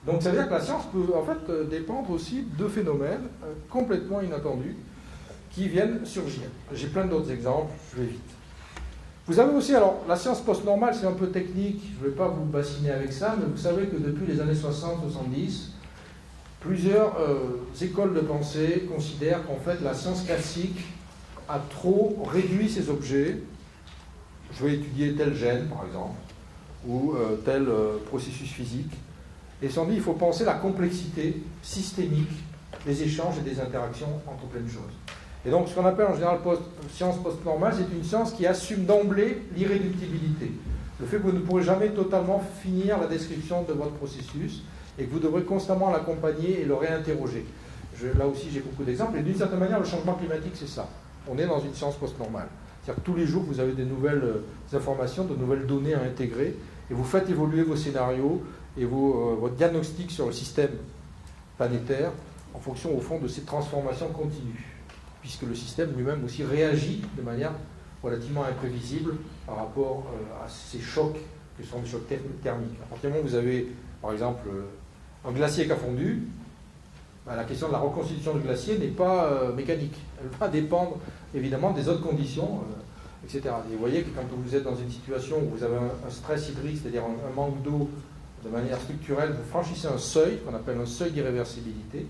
Donc ça veut dire que la science peut en fait dépendre aussi de phénomènes complètement inattendus qui viennent surgir. J'ai plein d'autres exemples, je vais vite. Vous avez aussi, alors la science post-normale c'est un peu technique, je ne vais pas vous bassiner avec ça, mais vous savez que depuis les années 60-70, plusieurs écoles de pensée considèrent qu'en fait la science classique a trop réduit ses objets. Je vais étudier tel gène par exemple, ou tel processus physique. Et sans dit, il faut penser la complexité systémique des échanges et des interactions entre plein de choses. Et donc, ce qu'on appelle en général science post-normale, c'est une science qui assume d'emblée l'irréductibilité. Le fait que vous ne pourrez jamais totalement finir la description de votre processus et que vous devrez constamment l'accompagner et le réinterroger. Là aussi, j'ai beaucoup d'exemples. Et d'une certaine manière, le changement climatique, c'est ça. On est dans une science post-normale. C'est-à-dire que tous les jours, vous avez des nouvelles informations, de nouvelles données à intégrer, et vous faites évoluer vos scénarios et votre diagnostic sur le système planétaire en fonction, au fond, de ces transformations continues, puisque le système lui-même aussi réagit de manière relativement imprévisible par rapport à ces chocs que sont des chocs thermiques. À partir du moment où vous avez, par exemple, un glacier qui a fondu, la question de la reconstitution du glacier n'est pas mécanique. Elle va dépendre évidemment des autres conditions, etc. Et vous voyez que quand vous êtes dans une situation où vous avez un stress hydrique, c'est-à-dire un manque d'eau de manière structurelle, vous franchissez un seuil, qu'on appelle un seuil d'irréversibilité,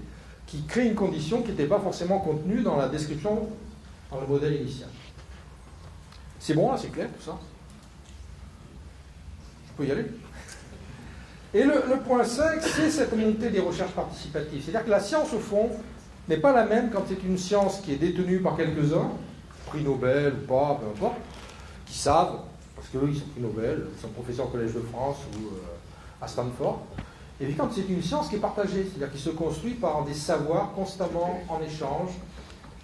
qui crée une condition qui n'était pas forcément contenue dans la description, dans le modèle initial. C'est bon, là, c'est clair, tout ça? Je peux y aller? Et le point 5, c'est cette montée des recherches participatives. C'est-à-dire que la science, au fond, n'est pas la même quand c'est une science qui est détenue par quelques-uns, prix Nobel ou pas, peu importe, qui savent, parce qu'eux, ils sont prix Nobel, ils sont professeurs au Collège de France ou à Stanford. Et puis quand c'est une science qui est partagée, c'est-à-dire qui se construit par des savoirs constamment en échange,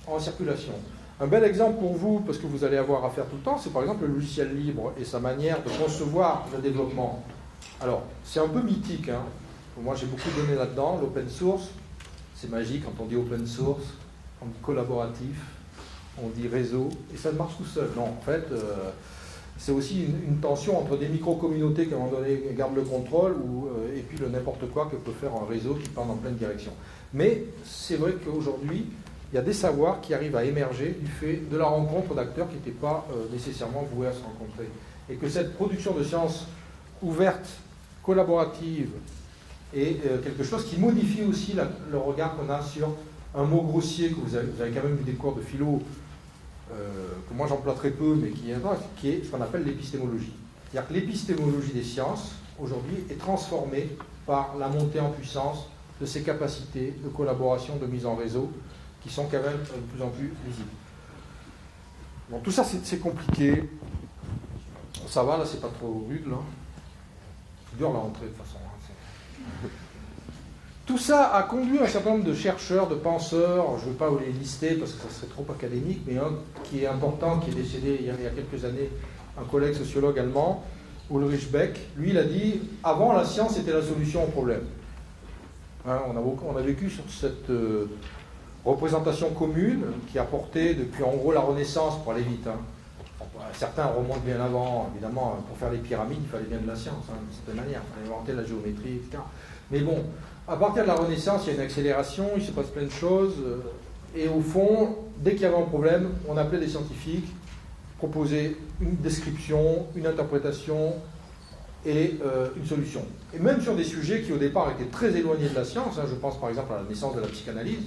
en circulation. Un bel exemple pour vous, parce que vous allez avoir à faire tout le temps, c'est par exemple le logiciel libre et sa manière de concevoir le développement. Alors, c'est un peu mythique, hein. Moi j'ai beaucoup donné là-dedans, l'open source, c'est magique, quand on dit open source, on dit collaboratif, on dit réseau, et ça marche tout seul. Non, en fait, c'est aussi une tension entre des micro-communautés qui à un moment donné gardent le contrôle, et puis le n'importe quoi que peut faire un réseau qui part dans plein de directions. Mais c'est vrai qu'aujourd'hui, il y a des savoirs qui arrivent à émerger du fait de la rencontre d'acteurs qui n'étaient pas nécessairement voués à se rencontrer. Et que cette production de sciences ouverte, collaborative, est quelque chose qui modifie aussi le regard qu'on a sur un mot grossier que vous avez quand même eu des cours de philo, que moi j'emploie très peu, mais qui est ce qu'on appelle l'épistémologie. C'est-à-dire que l'épistémologie des sciences, aujourd'hui, est transformée par la montée en puissance de ces capacités de collaboration, de mise en réseau, qui sont quand même de plus en plus visibles. Bon, tout ça, c'est compliqué. Ça va, là, c'est pas trop rude, là. C'est dur, la rentrée, de toute façon. Hein, tout ça a conduit un certain nombre de chercheurs, de penseurs, je ne veux pas vous les lister parce que ça serait trop académique, mais un qui est important, qui est décédé il y a quelques années, un collègue sociologue allemand, Ulrich Beck, lui il a dit « Avant, la science était la solution au problème hein, ». On a vécu sur cette représentation commune qui a porté depuis en gros la Renaissance, pour aller vite, hein, Certains remontent bien avant, évidemment, pour faire les pyramides, il fallait bien de la science, hein, d'une certaine manière, il fallait inventer la géométrie, etc. Mais bon, à partir de la Renaissance, il y a une accélération, il se passe plein de choses, et au fond, dès qu'il y avait un problème, on appelait des scientifiques, proposaient une description, une interprétation et une solution. Et même sur des sujets qui au départ étaient très éloignés de la science, hein, je pense par exemple à la naissance de la psychanalyse,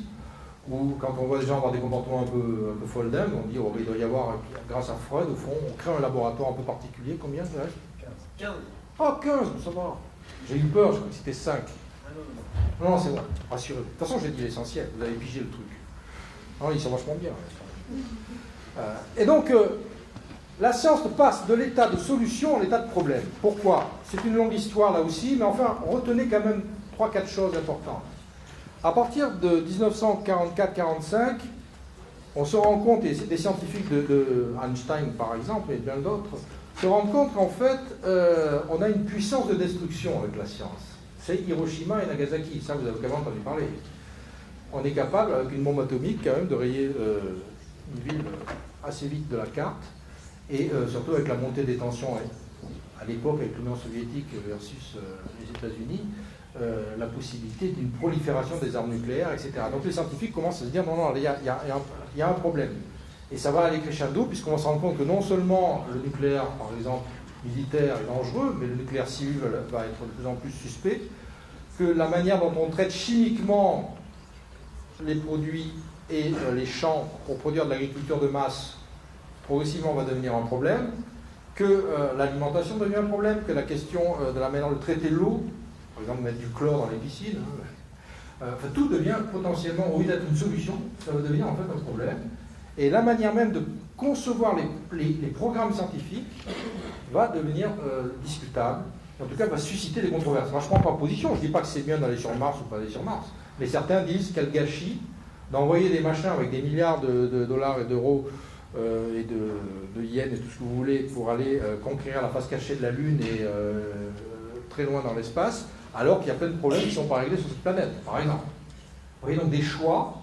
où quand on voit des gens avoir des comportements un peu folle dingue, on dit, oh, il doit y avoir, grâce à Freud, au fond, on crée un laboratoire un peu particulier. Combien ça reste 15. Oh, 15, ça va. J'ai eu peur, je crois que c'était 5. Non, c'est bon, rassurez-vous. De toute façon, j'ai dit l'essentiel, vous avez pigé le truc. Non, ils sont vachement bien. Et donc, la science passe de l'état de solution à l'état de problème. Pourquoi? C'est une longue histoire là aussi, mais enfin, retenez quand même 3-4 choses importantes. À partir de 1944-45, on se rend compte, et c'est des scientifiques de Einstein par exemple, et bien d'autres, se rendent compte qu'en fait, on a une puissance de destruction avec la science. C'est Hiroshima et Nagasaki, ça vous avez quand même entendu parler. On est capable, avec une bombe atomique, quand même, de rayer une ville assez vite de la carte, et surtout avec la montée des tensions à l'époque avec l'Union soviétique versus les États-Unis, la possibilité d'une prolifération des armes nucléaires, etc. Donc les scientifiques commencent à se dire non, il y a un problème. Et ça va aller crescendo, puisqu'on va se rendre compte que non seulement le nucléaire, par exemple, militaire est dangereux, mais le nucléaire civil va être de plus en plus suspect, que la manière dont on traite chimiquement les produits et les champs pour produire de l'agriculture de masse, progressivement va devenir un problème, que l'alimentation devient un problème, que la question de la manière de traiter l'eau, par exemple mettre du chlore dans les piscines, enfin, tout devient potentiellement, au lieu d'être une solution, ça va devenir en fait un problème. Et la manière même de concevoir les programmes scientifiques va devenir discutable, en tout cas va susciter des controverses. Moi je ne prends pas position, je ne dis pas que c'est bien d'aller sur Mars ou pas aller sur Mars, mais certains disent quel gâchis d'envoyer des machins avec des milliards de dollars et d'euros et de yens et tout ce que vous voulez pour aller conquérir la face cachée de la Lune et très loin dans l'espace, alors qu'il y a plein de problèmes qui ne sont pas réglés sur cette planète, par exemple. Vous voyez donc des choix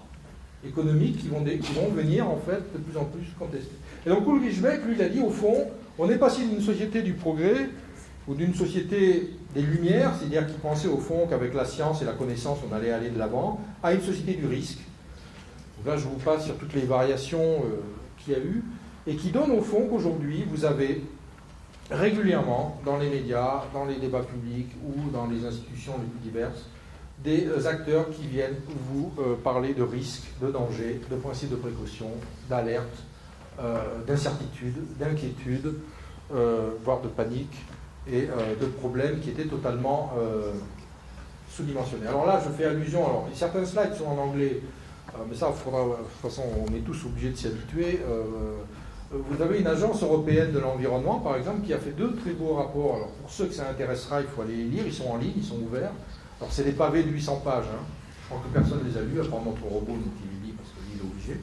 économiques qui vont venir en fait de plus en plus contestés. Et donc Ulrich Beck, lui, il a dit au fond, on est passé d'une société du progrès ou d'une société des Lumières, c'est-à-dire qui pensait au fond qu'avec la science et la connaissance on allait aller de l'avant, à une société du risque. Donc là je vous passe sur toutes les variations qu'il y a eu, et qui donne au fond qu'aujourd'hui vous avez régulièrement dans les médias, dans les débats publics ou dans les institutions les plus diverses, des acteurs qui viennent vous parler de risques, de dangers, de principes de précaution, d'alerte, d'incertitude, d'inquiétude, voire de panique, et de problèmes qui étaient totalement sous-dimensionnés. Alors là, je fais allusion, alors certains slides sont en anglais, mais ça, faudra, de toute façon, on est tous obligés de s'y habituer. Vous avez une agence européenne de l'environnement, par exemple, qui a fait 2 très beaux rapports. Alors, pour ceux que ça intéressera, il faut aller les lire, ils sont en ligne, ils sont ouverts. Alors, c'est des pavés de 800 pages, hein. Je crois que personne ne les a lus, à part notre robot qui les lit, parce que lui, il est obligé.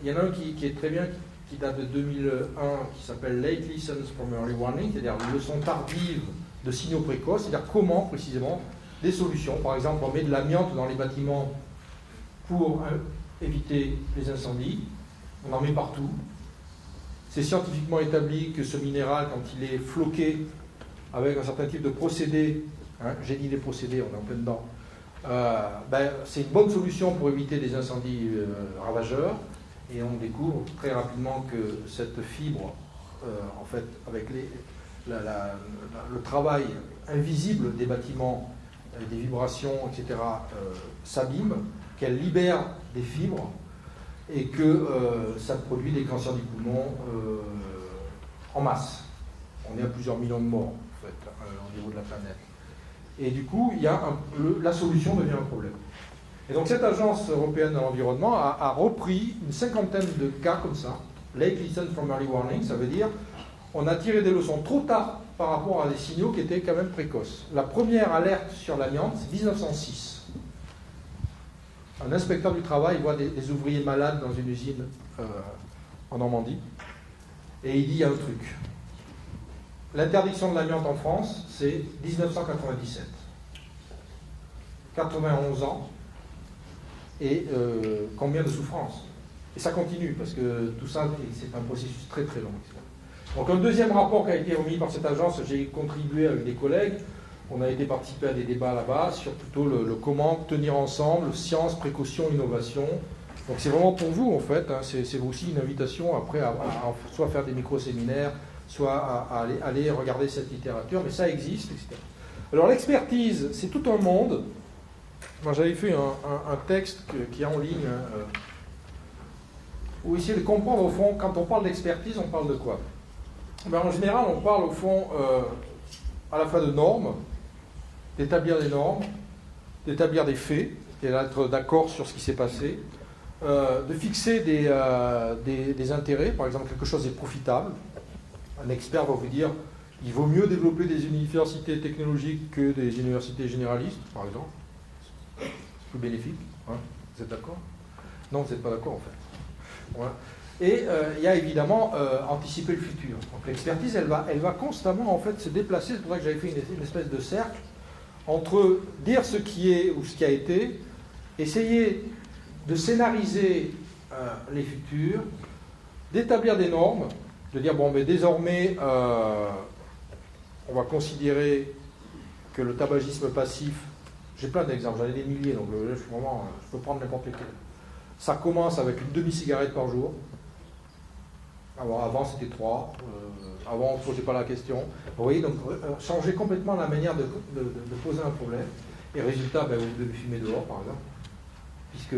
Il y en a un qui est très bien, qui date de 2001, qui s'appelle Late Lessons from Early Warning, c'est-à-dire leçons tardives de signaux précoces, c'est-à-dire comment, précisément, des solutions. Par exemple, on met de l'amiante dans les bâtiments pour éviter les incendies. On en met partout. C'est scientifiquement établi que ce minéral, quand il est floqué avec un certain type de procédé, hein, j'ai dit les procédés, on est en plein dedans, c'est une bonne solution pour éviter des incendies ravageurs. Et on découvre très rapidement que cette fibre, en fait, avec le travail invisible des bâtiments, des vibrations, etc., s'abîme, qu'elle libère des fibres, et que ça produit des cancers du poumon en masse. On est à plusieurs millions de morts, en fait, au niveau de la planète. Et du coup, la solution devient un problème. Et donc cette agence européenne de l'environnement a repris une 50aine de cas comme ça. Late Lessons from Early Warning, ça veut dire on a tiré des leçons trop tard par rapport à des signaux qui étaient quand même précoces. La première alerte sur l'amiante, c'est 1906. Un inspecteur du travail voit des ouvriers malades dans une usine en Normandie, et il dit il y a un truc. L'interdiction de l'amiante en France, c'est 1997. 91 ans, et combien de souffrances. Et ça continue, parce que tout ça, c'est un processus très très long. Donc un deuxième rapport qui a été remis par cette agence, j'ai contribué avec des collègues, on a été participer à des débats là-bas sur plutôt le comment tenir ensemble, science, précaution, innovation. Donc c'est vraiment pour vous en fait, hein, c'est aussi une invitation après à soit faire des micro-séminaires, soit à aller regarder cette littérature, mais ça existe, etc. Alors l'expertise, c'est tout un monde. Moi j'avais fait un texte qui est en ligne, où essayer de comprendre au fond, quand on parle d'expertise, on parle de quoi? Ben, en général, on parle au fond à la fois de normes, d'établir des normes, d'établir des faits, et d'être d'accord sur ce qui s'est passé, de fixer des intérêts, par exemple quelque chose est profitable. Un expert va vous dire il vaut mieux développer des universités technologiques que des universités généralistes, par exemple. C'est plus bénéfique. Hein, vous êtes d'accord? Non, vous n'êtes pas d'accord en fait. Voilà. Et il y a évidemment anticiper le futur. Donc l'expertise, elle va constamment en fait se déplacer. C'est pour ça que j'avais fait une espèce de cercle entre dire ce qui est ou ce qui a été, essayer de scénariser les futurs, d'établir des normes, de dire bon, mais désormais on va considérer que le tabagisme passif, j'ai plein d'exemples, j'en ai des milliers, donc là, je peux prendre n'importe lequel. Ça commence avec une demi-cigarette par jour. Alors, avant, c'était 3. Avant, on ne se posait pas la question. Vous voyez, donc, changer complètement la manière de poser un problème. Et résultat, ben, vous devez fumer dehors, par exemple. Puisque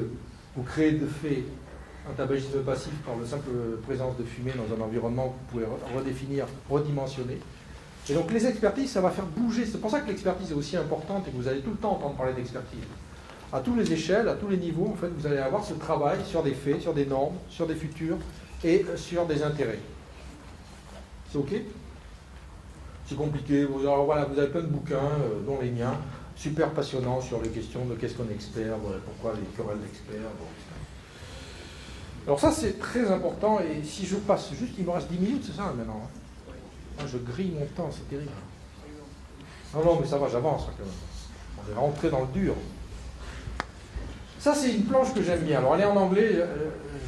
vous créez de fait un tabagisme passif par la simple présence de fumée dans un environnement que vous pouvez redéfinir, redimensionner. Et donc, les expertises, ça va faire bouger. C'est pour ça que l'expertise est aussi importante et que vous allez tout le temps entendre parler d'expertise. À toutes les échelles, à tous les niveaux, en fait, vous allez avoir ce travail sur des faits, sur des normes, sur des futurs et sur des intérêts. C'est OK? C'est compliqué. Alors voilà, vous avez plein de bouquins, dont les miens, super passionnants sur les questions de qu'est-ce qu'on est expert, voilà, pourquoi les querelles d'experts. Bon. Alors ça, c'est très important. Et si je passe juste, il me reste 10 minutes, c'est ça maintenant. Hein? Moi, je grille mon temps, c'est terrible. Non, mais ça va, j'avance. On est rentré dans le dur. Ça, c'est une planche que j'aime bien. Alors, elle est en anglais.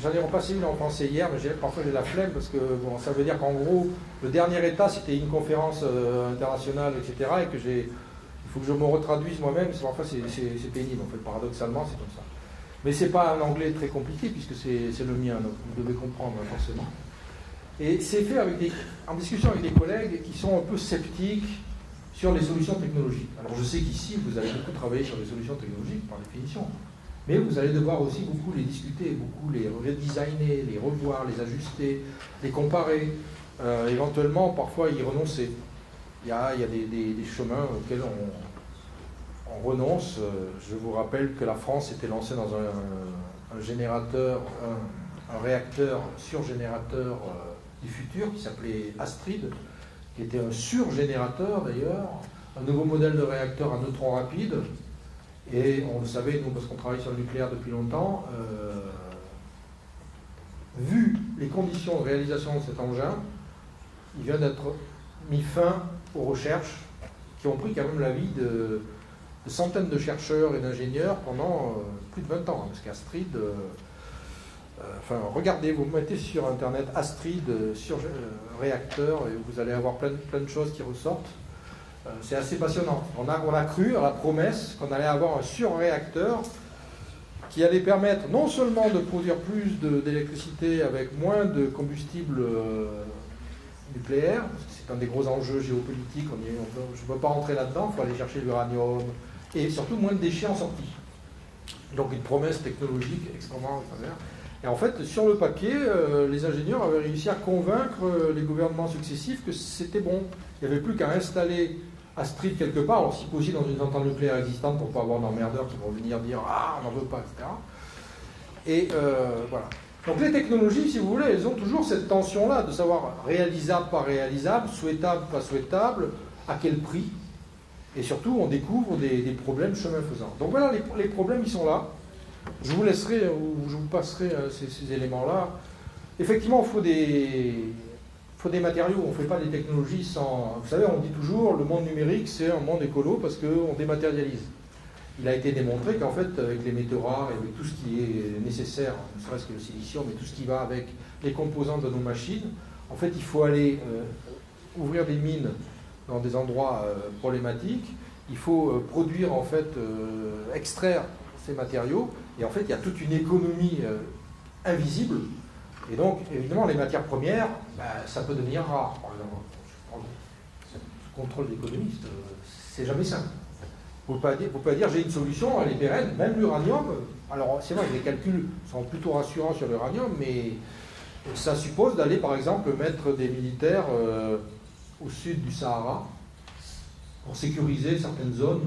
J'en ai repassé une en français hier, mais parfois j'ai la flemme parce que bon, ça veut dire qu'en gros, le dernier état, c'était une conférence internationale, etc. Et que il faut que je me retraduise moi-même. Parfois, c'est pénible. En fait, paradoxalement, c'est comme ça. Mais c'est pas un anglais très compliqué puisque c'est le mien. Donc, vous devez comprendre forcément. Et c'est fait en discussion avec des collègues qui sont un peu sceptiques sur les solutions technologiques. Alors, je sais qu'ici, vous avez beaucoup travaillé sur les solutions technologiques par définition. Mais vous allez devoir aussi beaucoup les discuter, beaucoup les redesigner, les revoir, les ajuster, les comparer, éventuellement parfois y renoncer. Il y a des chemins auxquels on renonce. Je vous rappelle que la France était lancée dans un générateur, un réacteur surgénérateur du futur qui s'appelait Astrid, qui était un surgénérateur d'ailleurs, un nouveau modèle de réacteur à neutrons rapides. Et on le savait, nous, parce qu'on travaille sur le nucléaire depuis longtemps, vu les conditions de réalisation de cet engin, il vient d'être mis fin aux recherches qui ont pris quand même la vie de centaines de chercheurs et d'ingénieurs pendant plus de 20 ans. Parce qu'Astrid, regardez, vous mettez sur Internet Astrid sur réacteur et vous allez avoir plein de choses qui ressortent. C'est assez passionnant. On a cru à la promesse qu'on allait avoir un surréacteur qui allait permettre non seulement de produire plus d'électricité avec moins de combustible nucléaire, parce que c'est un des gros enjeux géopolitiques, je ne peux pas rentrer là-dedans, il faut aller chercher l'uranium, et surtout moins de déchets en sortie. Donc une promesse technologique extrêmement extraordinaire. Et en fait, sur le papier, les ingénieurs avaient réussi à convaincre les gouvernements successifs que c'était bon. Il n'y avait plus qu'à installer Astrid quelque part, alors si possible dans une centrale nucléaire existante pour ne pas avoir d'emmerdeurs qui vont venir dire « Ah, on n'en veut pas », etc. Et voilà. Donc les technologies, si vous voulez, elles ont toujours cette tension-là de savoir réalisable, pas réalisable, souhaitable, pas souhaitable, à quel prix. Et surtout, on découvre des problèmes chemin faisant. Donc voilà, les problèmes, ils sont là. Je vous laisserai, ou je vous passerai ces éléments-là. Effectivement, il faut des matériaux, on ne fait pas des technologies sans... Vous savez, on dit toujours, le monde numérique, c'est un monde écolo parce qu'on dématérialise. il a été démontré qu'en fait, avec les métaux rares et avec tout ce qui est nécessaire, ne serait-ce que le silicium, mais tout ce qui va avec les composantes de nos machines, en fait, il faut aller ouvrir des mines dans des endroits problématiques. Il faut produire, en fait, extraire ces matériaux. Et en fait, il y a toute une économie invisible. Et donc, évidemment, les matières premières, ça peut devenir rare. Par exemple, le contrôle d'économiste, c'est jamais simple. Vous ne pouvez pas dire j'ai une solution, elle est pérenne, même l'uranium. Alors, c'est vrai que les calculs sont plutôt rassurants sur l'uranium, mais ça suppose d'aller, par exemple, mettre des militaires au sud du Sahara pour sécuriser certaines zones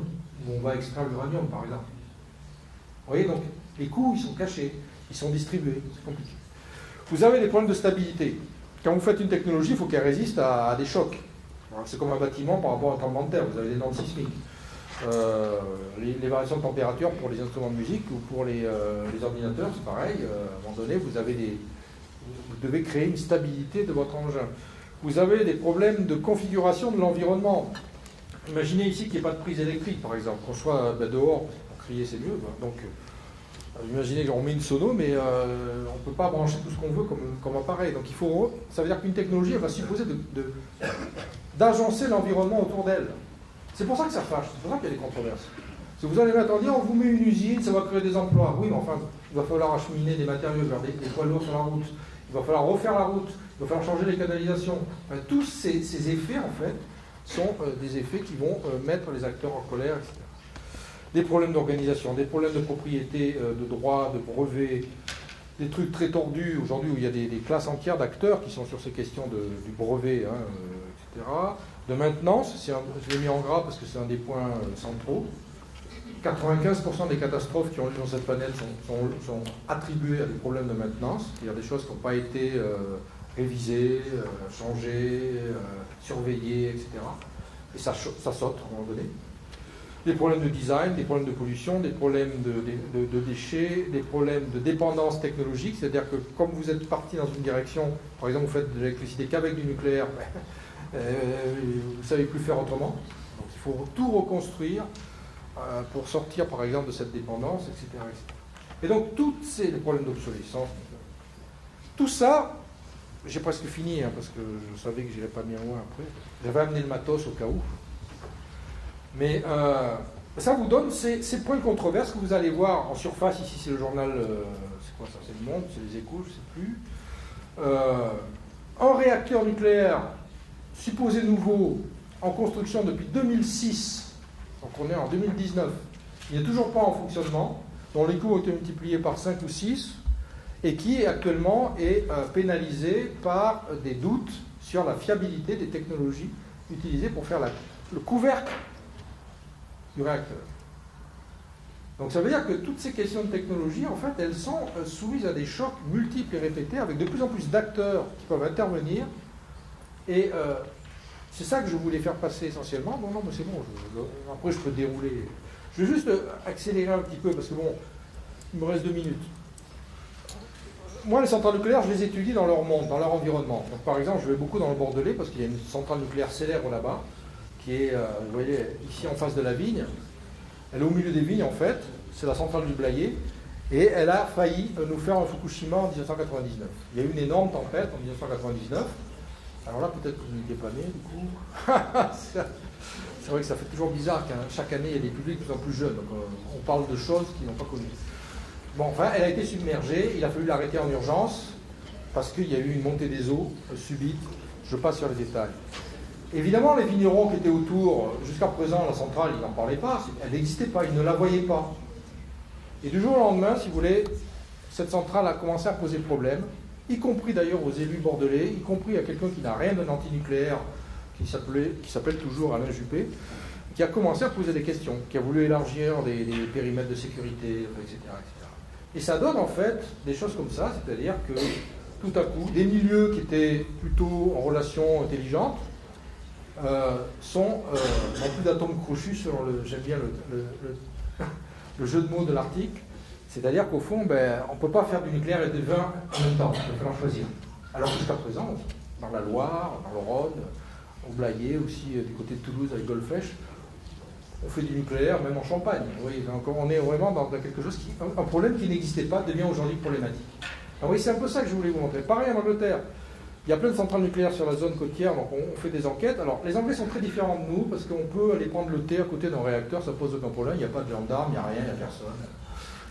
où on va extraire l'uranium, par exemple. Vous voyez, donc, les coûts, ils sont cachés, ils sont distribués, c'est compliqué. Vous avez des problèmes de stabilité. Quand vous faites une technologie, il faut qu'elle résiste à des chocs. C'est comme un bâtiment par rapport à un tremblement de terre, vous avez des normes sismiques. Les variations de température pour les instruments de musique ou pour les ordinateurs, c'est pareil. À un moment donné, vous devez créer une stabilité de votre engin. Vous avez des problèmes de configuration de l'environnement. Imaginez ici qu'il n'y ait pas de prise électrique, par exemple, qu'on soit dehors, pour crier c'est mieux. Donc, imaginez qu'on met une sono, mais on ne peut pas brancher tout ce qu'on veut comme appareil. Donc, ça veut dire qu'une technologie, elle va supposer d'agencer l'environnement autour d'elle. C'est pour ça que ça fâche, c'est pour ça qu'il y a des controverses. Si vous allez maintenant dire, on vous met une usine, ça va créer des emplois. Oui, mais enfin, il va falloir acheminer des matériaux vers des poids lourds sur la route. Il va falloir refaire la route. Il va falloir changer les canalisations. Enfin, tous ces effets, en fait, sont des effets qui vont mettre les acteurs en colère, etc. Des problèmes d'organisation, des problèmes de propriété, de droit, de brevet, des trucs très tordus aujourd'hui où il y a des classes entières d'acteurs qui sont sur ces questions du brevet, etc. De maintenance, je l'ai mis en gras parce que c'est un des points centraux. 95% des catastrophes qui ont lieu sur cette planète sont attribuées à des problèmes de maintenance, c'est-à-dire des choses qui n'ont pas été révisées, changées, surveillées, etc. Et ça saute à un moment donné. Des problèmes de design, des problèmes de pollution, des problèmes de déchets, des problèmes de dépendance technologique, c'est-à-dire que comme vous êtes parti dans une direction, par exemple vous faites de l'électricité qu'avec du nucléaire, vous ne savez plus faire autrement. Donc il faut tout reconstruire pour sortir par exemple de cette dépendance, etc. etc. Et donc tous ces problèmes d'obsolescence, tout ça, j'ai presque fini, parce que je savais que je n'irais pas bien loin après. J'avais amené le matos au cas où. Mais ça vous donne ces points de controverse que vous allez voir en surface. Ici c'est le journal, c'est quoi ça? C'est Le Monde, c'est Les Échos, je ne sais plus. Un réacteur nucléaire supposé nouveau en construction depuis 2006, donc on est en 2019, il n'est toujours pas en fonctionnement, dont les coûts ont été multipliés par 5 ou 6, et qui actuellement est pénalisé par des doutes sur la fiabilité des technologies utilisées pour faire le couvercle du réacteur. Donc ça veut dire que toutes ces questions de technologie, en fait, elles sont soumises à des chocs multiples et répétés, avec de plus en plus d'acteurs qui peuvent intervenir. Et c'est ça que je voulais faire passer essentiellement. Non, mais c'est bon, après je peux dérouler. Je vais juste accélérer un petit peu, parce que bon, il me reste 2 minutes. Moi, les centrales nucléaires, je les étudie dans leur monde, dans leur environnement. Donc, par exemple, je vais beaucoup dans le Bordelais, parce qu'il y a une centrale nucléaire célèbre là-bas, qui est, vous voyez, ici en face de la vigne. Elle est au milieu des vignes, en fait. C'est la centrale du Blayais. Et elle a failli nous faire un Fukushima en 1999. Il y a eu une énorme tempête en 1999. Alors là, peut-être que vous n'étiez pas né, du coup. C'est vrai que ça fait toujours bizarre qu'à chaque année, il y a des publics de plus en plus jeunes. Donc, on parle de choses qu'ils n'ont pas connues. Bon, enfin, elle a été submergée. Il a fallu l'arrêter en urgence parce qu'il y a eu une montée des eaux subite. Je passe sur les détails. Évidemment, les vignerons qui étaient autour, jusqu'à présent, la centrale, ils n'en parlaient pas. Elle n'existait pas, ils ne la voyaient pas. Et du jour au lendemain, si vous voulez, cette centrale a commencé à poser problème, y compris d'ailleurs aux élus bordelais, y compris à quelqu'un qui n'a rien d'un antinucléaire, qui s'appelle toujours Alain Juppé, qui a commencé à poser des questions, qui a voulu élargir des périmètres de sécurité, etc., etc. Et ça donne en fait des choses comme ça, c'est-à-dire que tout à coup, des milieux qui étaient plutôt en relation intelligente n'ont plus d'atomes crochus selon j'aime bien le jeu de mots de l'article. C'est-à-dire qu'au fond, on ne peut pas faire du nucléaire et du vin en même temps, il va falloir choisir. Alors jusqu'à présent, dans la Loire, dans le Rhône, au Blayais aussi, du côté de Toulouse avec Golfech, on fait du nucléaire même en Champagne. Oui, donc on est vraiment dans quelque chose un problème qui n'existait pas devient aujourd'hui problématique. Alors oui, c'est un peu ça que je voulais vous montrer. Pareil en Angleterre, il y a plein de centrales nucléaires sur la zone côtière, donc on fait des enquêtes. Alors les Anglais sont très différents de nous parce qu'on peut aller prendre le thé à côté d'un réacteur, ça pose aucun problème, il n'y a pas de gendarme, il n'y a rien, il n'y a personne.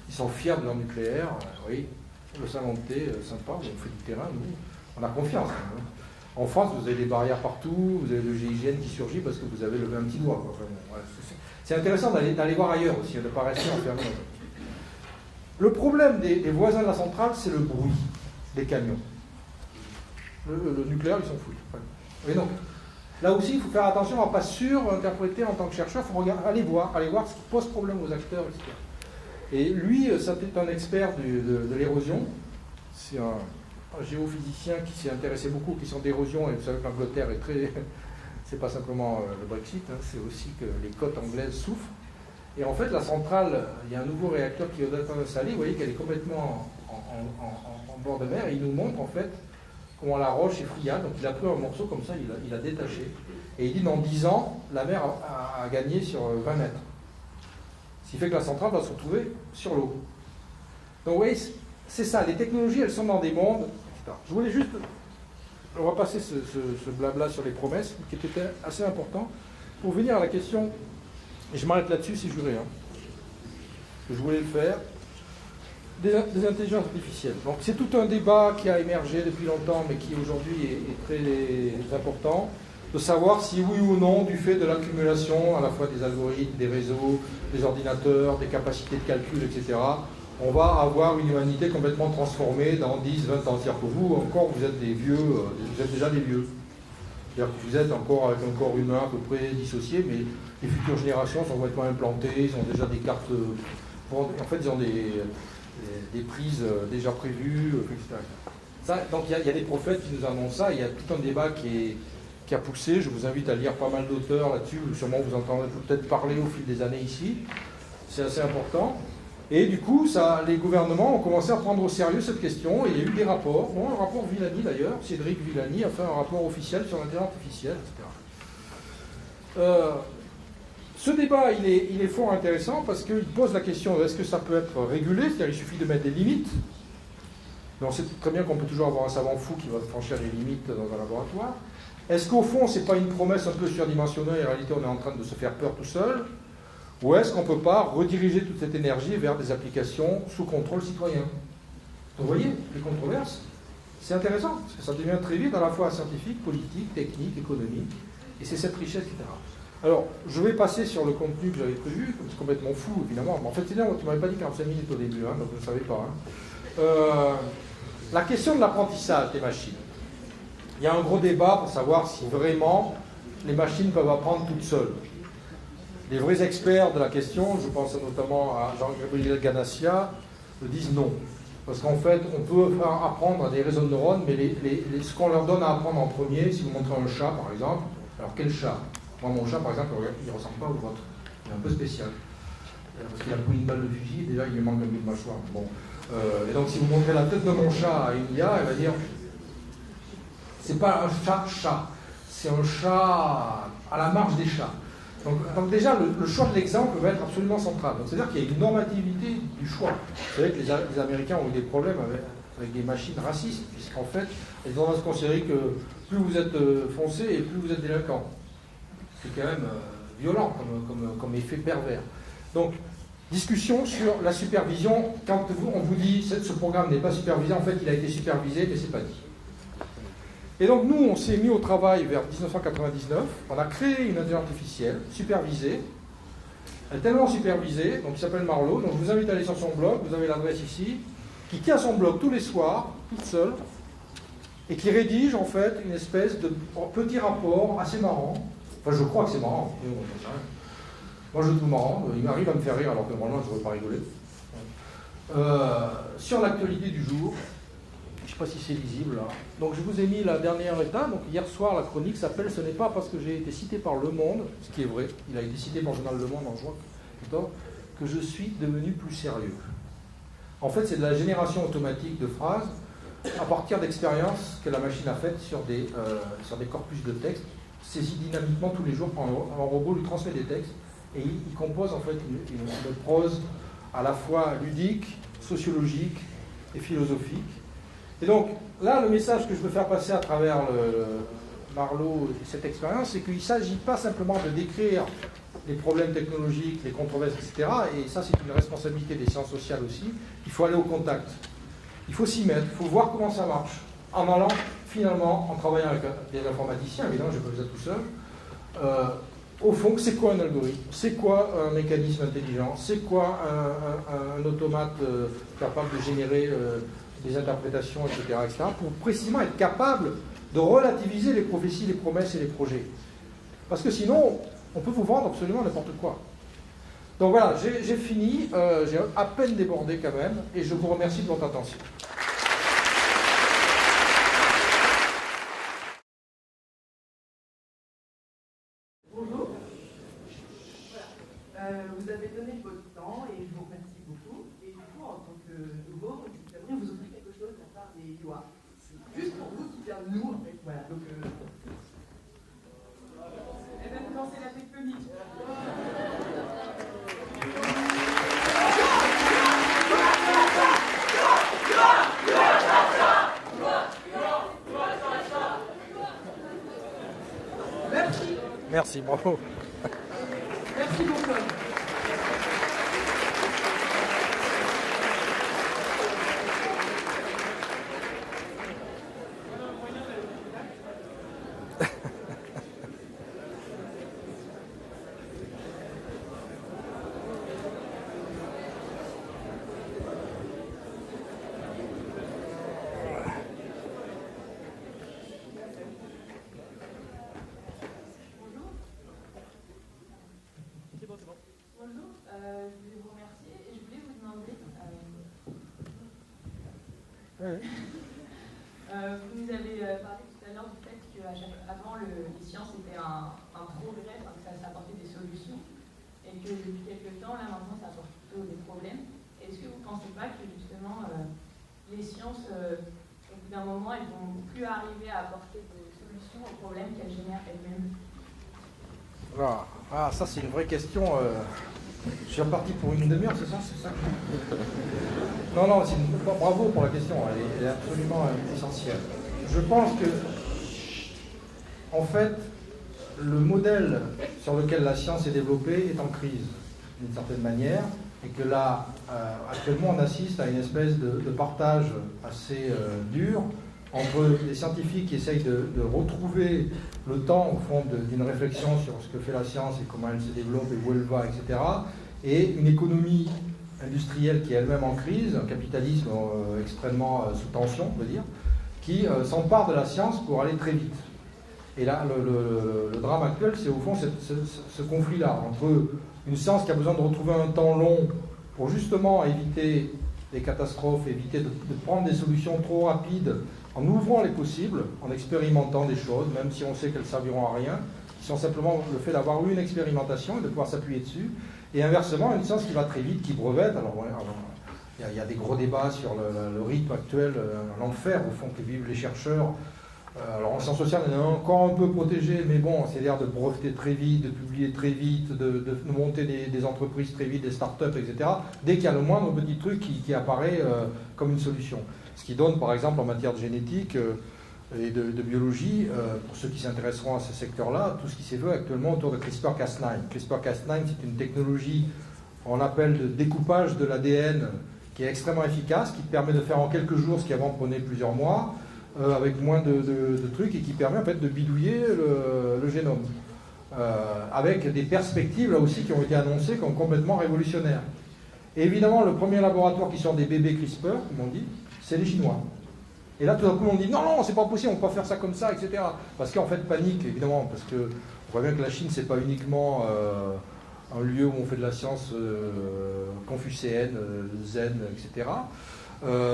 Ils sont fiers de leur nucléaire, oui, le salon de thé, sympa, on fait du terrain, nous, on a confiance. Hein. En France, vous avez des barrières partout, vous avez le GIGN qui surgit parce que vous avez levé un petit doigt. Quoi. Enfin, c'est intéressant d'aller voir ailleurs aussi, de ne pas rester enfermé. Le problème des voisins de la centrale, c'est le bruit des camions. Le nucléaire, ils s'en foutent. Et donc, là aussi, il faut faire attention, on ne va pas surinterpréter en tant que chercheur, il faut aller voir ce qui pose problème aux acteurs, etc. Et lui, c'est un expert de l'érosion, c'est un géophysicien qui s'est intéressé beaucoup aux questions d'érosion, et vous savez que l'Angleterre est très... c'est pas simplement le Brexit, hein, c'est aussi que les côtes anglaises souffrent. Et en fait, la centrale, il y a un nouveau réacteur qui est installé, vous voyez qu'elle est complètement en bord de mer, et il nous montre en fait comment la roche est friable. Donc il a pris un morceau comme ça, il a détaché, et il dit dans 10 ans, la mer a gagné sur 20 mètres. Ce qui fait que la centrale va se retrouver sur l'eau. Donc vous voyez, c'est ça, les technologies, elles sont dans des mondes, etc. Je voulais juste, on va passer ce blabla sur les promesses, qui était assez important, pour venir à la question, et je m'arrête là-dessus, c'est juré, hein, que je voulais le faire, des intelligences artificielles. Donc c'est tout un débat qui a émergé depuis longtemps, mais qui aujourd'hui est très important, de savoir si oui ou non, du fait de l'accumulation à la fois des algorithmes, des réseaux, des ordinateurs, des capacités de calcul, etc., on va avoir une humanité complètement transformée dans 10, 20 ans. C'est-à-dire que vous, encore, vous êtes des vieux, vous êtes déjà des vieux. C'est-à-dire que vous êtes encore avec un corps humain à peu près dissocié, mais les futures générations sont complètement implantées, ils ont déjà des cartes... En fait, ils ont des prises déjà prévues, etc. Ça, donc il y a des prophètes qui nous annoncent ça, il y a tout un débat qui a poussé. Je vous invite à lire pas mal d'auteurs là-dessus, sûrement vous entendrez peut-être parler au fil des années ici. C'est assez important. Et du coup, les gouvernements ont commencé à prendre au sérieux cette question, et il y a eu des rapports. Bon, un rapport Villani d'ailleurs, Cédric Villani a fait un rapport officiel sur l'intelligence artificielle, etc. Ce débat, il est fort intéressant parce qu'il pose la question, est-ce que ça peut être régulé? C'est-à-dire il suffit de mettre des limites. Mais on sait très bien qu'on peut toujours avoir un savant fou qui va franchir les limites dans un laboratoire. Est-ce qu'au fond, ce n'est pas une promesse un peu surdimensionnée, et en réalité on est en train de se faire peur tout seul? Ou est-ce qu'on ne peut pas rediriger toute cette énergie vers des applications sous contrôle citoyen? Vous voyez, les controverses, c'est intéressant, parce que ça devient très vite à la fois scientifique, politique, technique, économique, et c'est cette richesse, etc. Alors, je vais passer sur le contenu que j'avais prévu, c'est complètement fou, évidemment. En fait, tu ne m'avais pas dit 45 minutes au début, hein, donc je ne savais pas. Hein. La question de l'apprentissage des machines. Il y a un gros débat pour savoir si vraiment les machines peuvent apprendre toutes seules. Les vrais experts de la question, je pense notamment à Jean-Gabriel Ganassia, disent non. Parce qu'en fait, on peut faire apprendre à des réseaux de neurones, mais ce qu'on leur donne à apprendre en premier, si vous montrez un chat par exemple, alors quel chat? Moi, mon chat par exemple, il ne ressemble pas au vôtre. Il est un peu spécial. Parce qu'il a pris une balle de fusil, déjà il lui manque un bout de mâchoire. Bon. Et donc si vous montrez la tête de mon chat à une IA, elle va dire c'est pas un chat, c'est un chat à la marge des chats. Donc déjà, le choix de l'exemple va être absolument central. C'est-à-dire qu'il y a une normativité du choix. Vous savez que les Américains ont eu des problèmes avec des machines racistes, puisqu'en fait, elles ont tendance à considérer que plus vous êtes foncé et plus vous êtes délinquant. C'est quand même violent comme effet pervers. Donc, discussion sur la supervision. Quand on vous dit que ce programme n'est pas supervisé, en fait, il a été supervisé, mais c'est pas dit. Et donc nous, on s'est mis au travail vers 1999, on a créé une intelligence artificielle supervisée, elle est tellement supervisée, donc il s'appelle Marlowe, donc je vous invite à aller sur son blog, vous avez l'adresse ici, qui tient son blog tous les soirs, toute seule, et qui rédige en fait une espèce de petit rapport assez marrant, enfin je crois que c'est marrant, moi je le trouve marrant, il m'arrive à me faire rire alors que normalement je ne devrais pas rigoler, sur l'actualité du jour. Je ne sais pas si c'est lisible là. Donc je vous ai mis la dernière étape. Donc hier soir, la chronique s'appelle « Ce n'est pas parce que j'ai été cité par Le Monde », ce qui est vrai, il a été cité par le journal Le Monde en juin, que je suis devenu plus sérieux. En fait, c'est de la génération automatique de phrases à partir d'expériences que la machine a faites sur des corpus de texte, saisis dynamiquement tous les jours par un robot lui transmet des textes et il compose en fait une prose à la fois ludique, sociologique et philosophique. Et donc, là, le message que je veux faire passer à travers Marleau et cette expérience, c'est qu'il ne s'agit pas simplement de décrire les problèmes technologiques, les controverses, etc. Et ça, c'est une responsabilité des sciences sociales aussi. Il faut aller au contact. Il faut s'y mettre, il faut voir comment ça marche. En allant, finalement, en travaillant avec des informaticiens, évidemment, je ne vais pas faire ça tout seul, au fond, c'est quoi un algorithme? C'est quoi un mécanisme intelligent? C'est quoi un automate capable de générer des interprétations, etc., pour précisément être capable de relativiser les prophéties, les promesses et les projets. Parce que sinon, on peut vous vendre absolument n'importe quoi. Donc voilà, j'ai fini, j'ai à peine débordé quand même, et je vous remercie de votre attention. Bonjour. Voilà. Vous avez donné votre temps et je vous remercie beaucoup. Et du coup, en tant que nouveau, j'aimerais vous offrir quelque chose de la part des lois. Juste pour vous qui vient de nous, en fait. Voilà. Donc, elle va nous lancer la tectonique. Merci. Merci, bravo. Merci beaucoup. Vous nous avez parlé tout à l'heure du fait qu'avant les sciences étaient un progrès, enfin, que ça apportait des solutions, et que depuis quelques temps, là maintenant, ça apporte plutôt des problèmes. Est-ce que vous ne pensez pas que justement les sciences, au bout d'un moment, elles ne vont plus arriver à apporter des solutions aux problèmes qu'elles génèrent elles-mêmes? Ah, ça c'est une vraie question. Je suis reparti pour une demi-heure, c'est ça? Non, bravo pour la question, elle est absolument essentielle. Je pense que, en fait, le modèle sur lequel la science est développée est en crise, d'une certaine manière, et que là, actuellement, on assiste à une espèce de partage assez dur entre les scientifiques qui essayent de retrouver le temps, au fond, d'une réflexion sur ce que fait la science et comment elle se développe et où elle va, etc., et une économie industrielle qui est elle-même en crise, un capitalisme extrêmement sous tension, on peut dire, qui s'empare de la science pour aller très vite. Et là, le drame actuel, c'est au fond ce conflit-là, entre une science qui a besoin de retrouver un temps long pour justement éviter des catastrophes, éviter de prendre des solutions trop rapides, en ouvrant les possibles, en expérimentant des choses, même si on sait qu'elles ne serviront à rien, qui sont simplement le fait d'avoir eu une expérimentation et de pouvoir s'appuyer dessus, et inversement, une science qui va très vite, qui brevette. Alors, il y a des gros débats sur le rythme actuel, l'enfer, au fond, que vivent les chercheurs. Alors, en sciences sociales, on est encore un peu protégé, mais bon, c'est-à-dire de breveter très vite, de publier très vite, de monter des entreprises très vite, des start-up, etc., dès qu'il y a le moindre petit truc qui apparaît comme une solution. Ce qui donne, par exemple, en matière de génétique et de biologie, pour ceux qui s'intéresseront à ce secteur-là, tout ce qui s'est fait actuellement autour de CRISPR-Cas9. CRISPR-Cas9, c'est une technologie, on appelle de découpage de l'ADN, qui est extrêmement efficace, qui permet de faire en quelques jours ce qui avant prenait plusieurs mois, avec moins de trucs, et qui permet en fait de bidouiller le génome. Avec des perspectives, là aussi, qui ont été annoncées comme complètement révolutionnaires. Et évidemment, le premier laboratoire qui sort des bébés CRISPR, comme on dit, c'est les Chinois. Et là, tout d'un coup, on dit non, c'est pas possible, on ne peut pas faire ça comme ça, etc. Parce qu'en fait, panique, évidemment, parce qu'on voit bien que la Chine, c'est pas uniquement un lieu où on fait de la science confucéenne, zen, etc.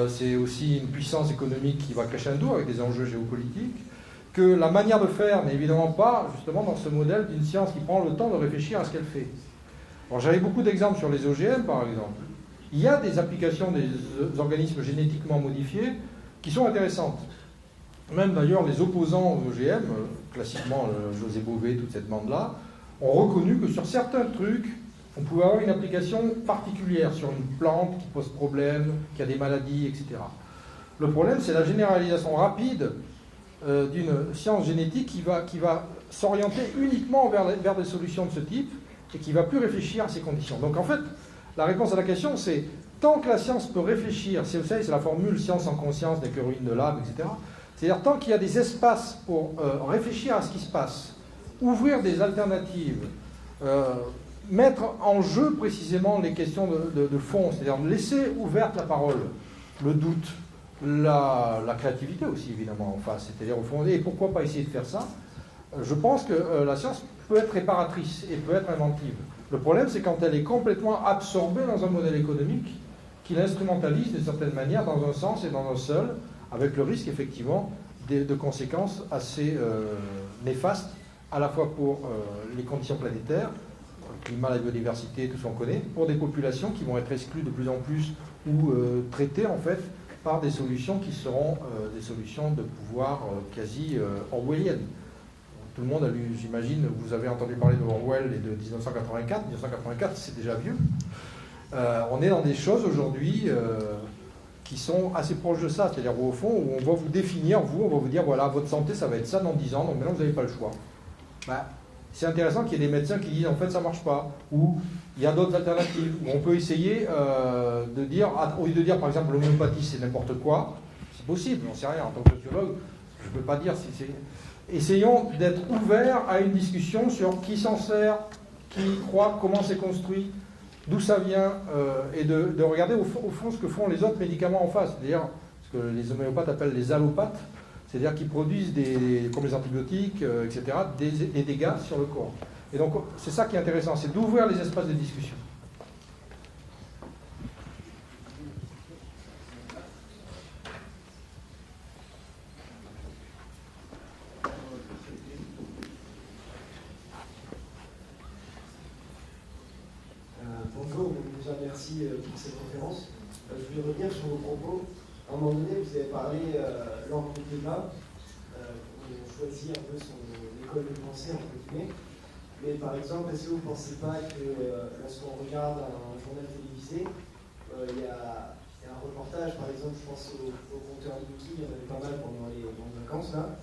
C'est aussi une puissance économique qui va crescendo avec des enjeux géopolitiques. Que la manière de faire n'est évidemment pas, justement, dans ce modèle d'une science qui prend le temps de réfléchir à ce qu'elle fait. Alors, j'avais beaucoup d'exemples sur les OGM, par exemple. Il y a des applications des organismes génétiquement modifiés qui sont intéressantes. Même d'ailleurs les opposants aux OGM, classiquement José Bové, toute cette bande-là, ont reconnu que sur certains trucs, on pouvait avoir une application particulière sur une plante qui pose problème, qui a des maladies, etc. Le problème, c'est la généralisation rapide d'une science génétique qui va s'orienter uniquement vers des solutions de ce type et qui ne va plus réfléchir à ces conditions. Donc en fait, la réponse à la question, c'est tant que la science peut réfléchir, vous savez, c'est la formule science en conscience des ruines de l'âme, etc. C'est-à-dire tant qu'il y a des espaces pour réfléchir à ce qui se passe, ouvrir des alternatives, mettre en jeu précisément les questions de fond, c'est-à-dire laisser ouverte la parole, le doute, la créativité aussi évidemment en face, c'est-à-dire au fond, et pourquoi pas essayer de faire ça? Je pense que la science peut être réparatrice et peut être inventive. Le problème, c'est quand elle est complètement absorbée dans un modèle économique qui l'instrumentalise d'une certaine manière dans un sens et dans un seul, avec le risque effectivement de conséquences assez néfastes, à la fois pour les conditions planétaires, le climat, la biodiversité, tout ce qu'on connaît, pour des populations qui vont être exclues de plus en plus ou traitées en fait par des solutions qui seront des solutions de pouvoir quasi orwelliennes. Tout le monde a lu, j'imagine, vous avez entendu parler de Orwell et de 1984. 1984, c'est déjà vieux. On est dans des choses aujourd'hui qui sont assez proches de ça, c'est-à-dire au fond, où on va vous définir, on va vous dire, voilà, votre santé, ça va être ça dans 10 ans, donc maintenant vous n'avez pas le choix. C'est intéressant qu'il y ait des médecins qui disent, en fait, ça ne marche pas, ou il y a d'autres alternatives, où on peut essayer de dire, au lieu de dire, par exemple, l'homéopathie, c'est n'importe quoi, c'est possible, on ne sait rien, en tant que sociologue, je ne peux pas dire si c'est... Essayons d'être ouverts à une discussion sur qui s'en sert, qui croit, comment c'est construit, d'où ça vient, et de regarder au fond ce que font les autres médicaments en face, c'est-à-dire ce que les homéopathes appellent les allopathes, c'est-à-dire qu'ils produisent, comme les antibiotiques, etc., des dégâts sur le corps. Et donc c'est ça qui est intéressant, c'est d'ouvrir les espaces de discussion. Bonjour, déjà merci pour cette conférence. Je voulais revenir sur vos propos. À un moment donné, vous avez parlé lors du débat, on choisit un peu son école de pensée, entre guillemets. Mais par exemple, est-ce que vous ne pensez pas que lorsqu'on regarde un journal télévisé, il y a un reportage, par exemple, je pense au compteur Niki, il y en avait pas mal pendant les vacances là.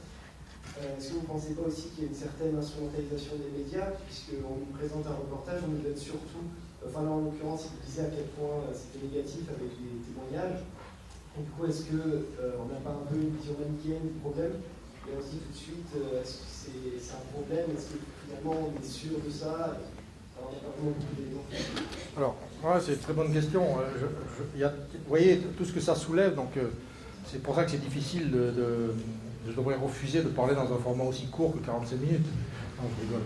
Est-ce que vous ne pensez pas aussi qu'il y a une certaine instrumentalisation des médias, puisqu'on nous présente un reportage, on nous donne surtout, enfin là en l'occurrence, il disait à quel point c'était négatif avec les témoignages. Et du coup, est-ce qu'on n'a pas un peu une vision manichéenne du problème? Et on se dit tout de suite, est-ce que c'est un problème? Est-ce que finalement on est sûr de ça? Alors, on n'a pas vraiment beaucoup d'éléments. Alors, ouais, c'est une très bonne question. Vous voyez tout ce que ça soulève, donc c'est pour ça que c'est difficile je devrais refuser de parler dans un format aussi court que 45 minutes. Non, je rigole.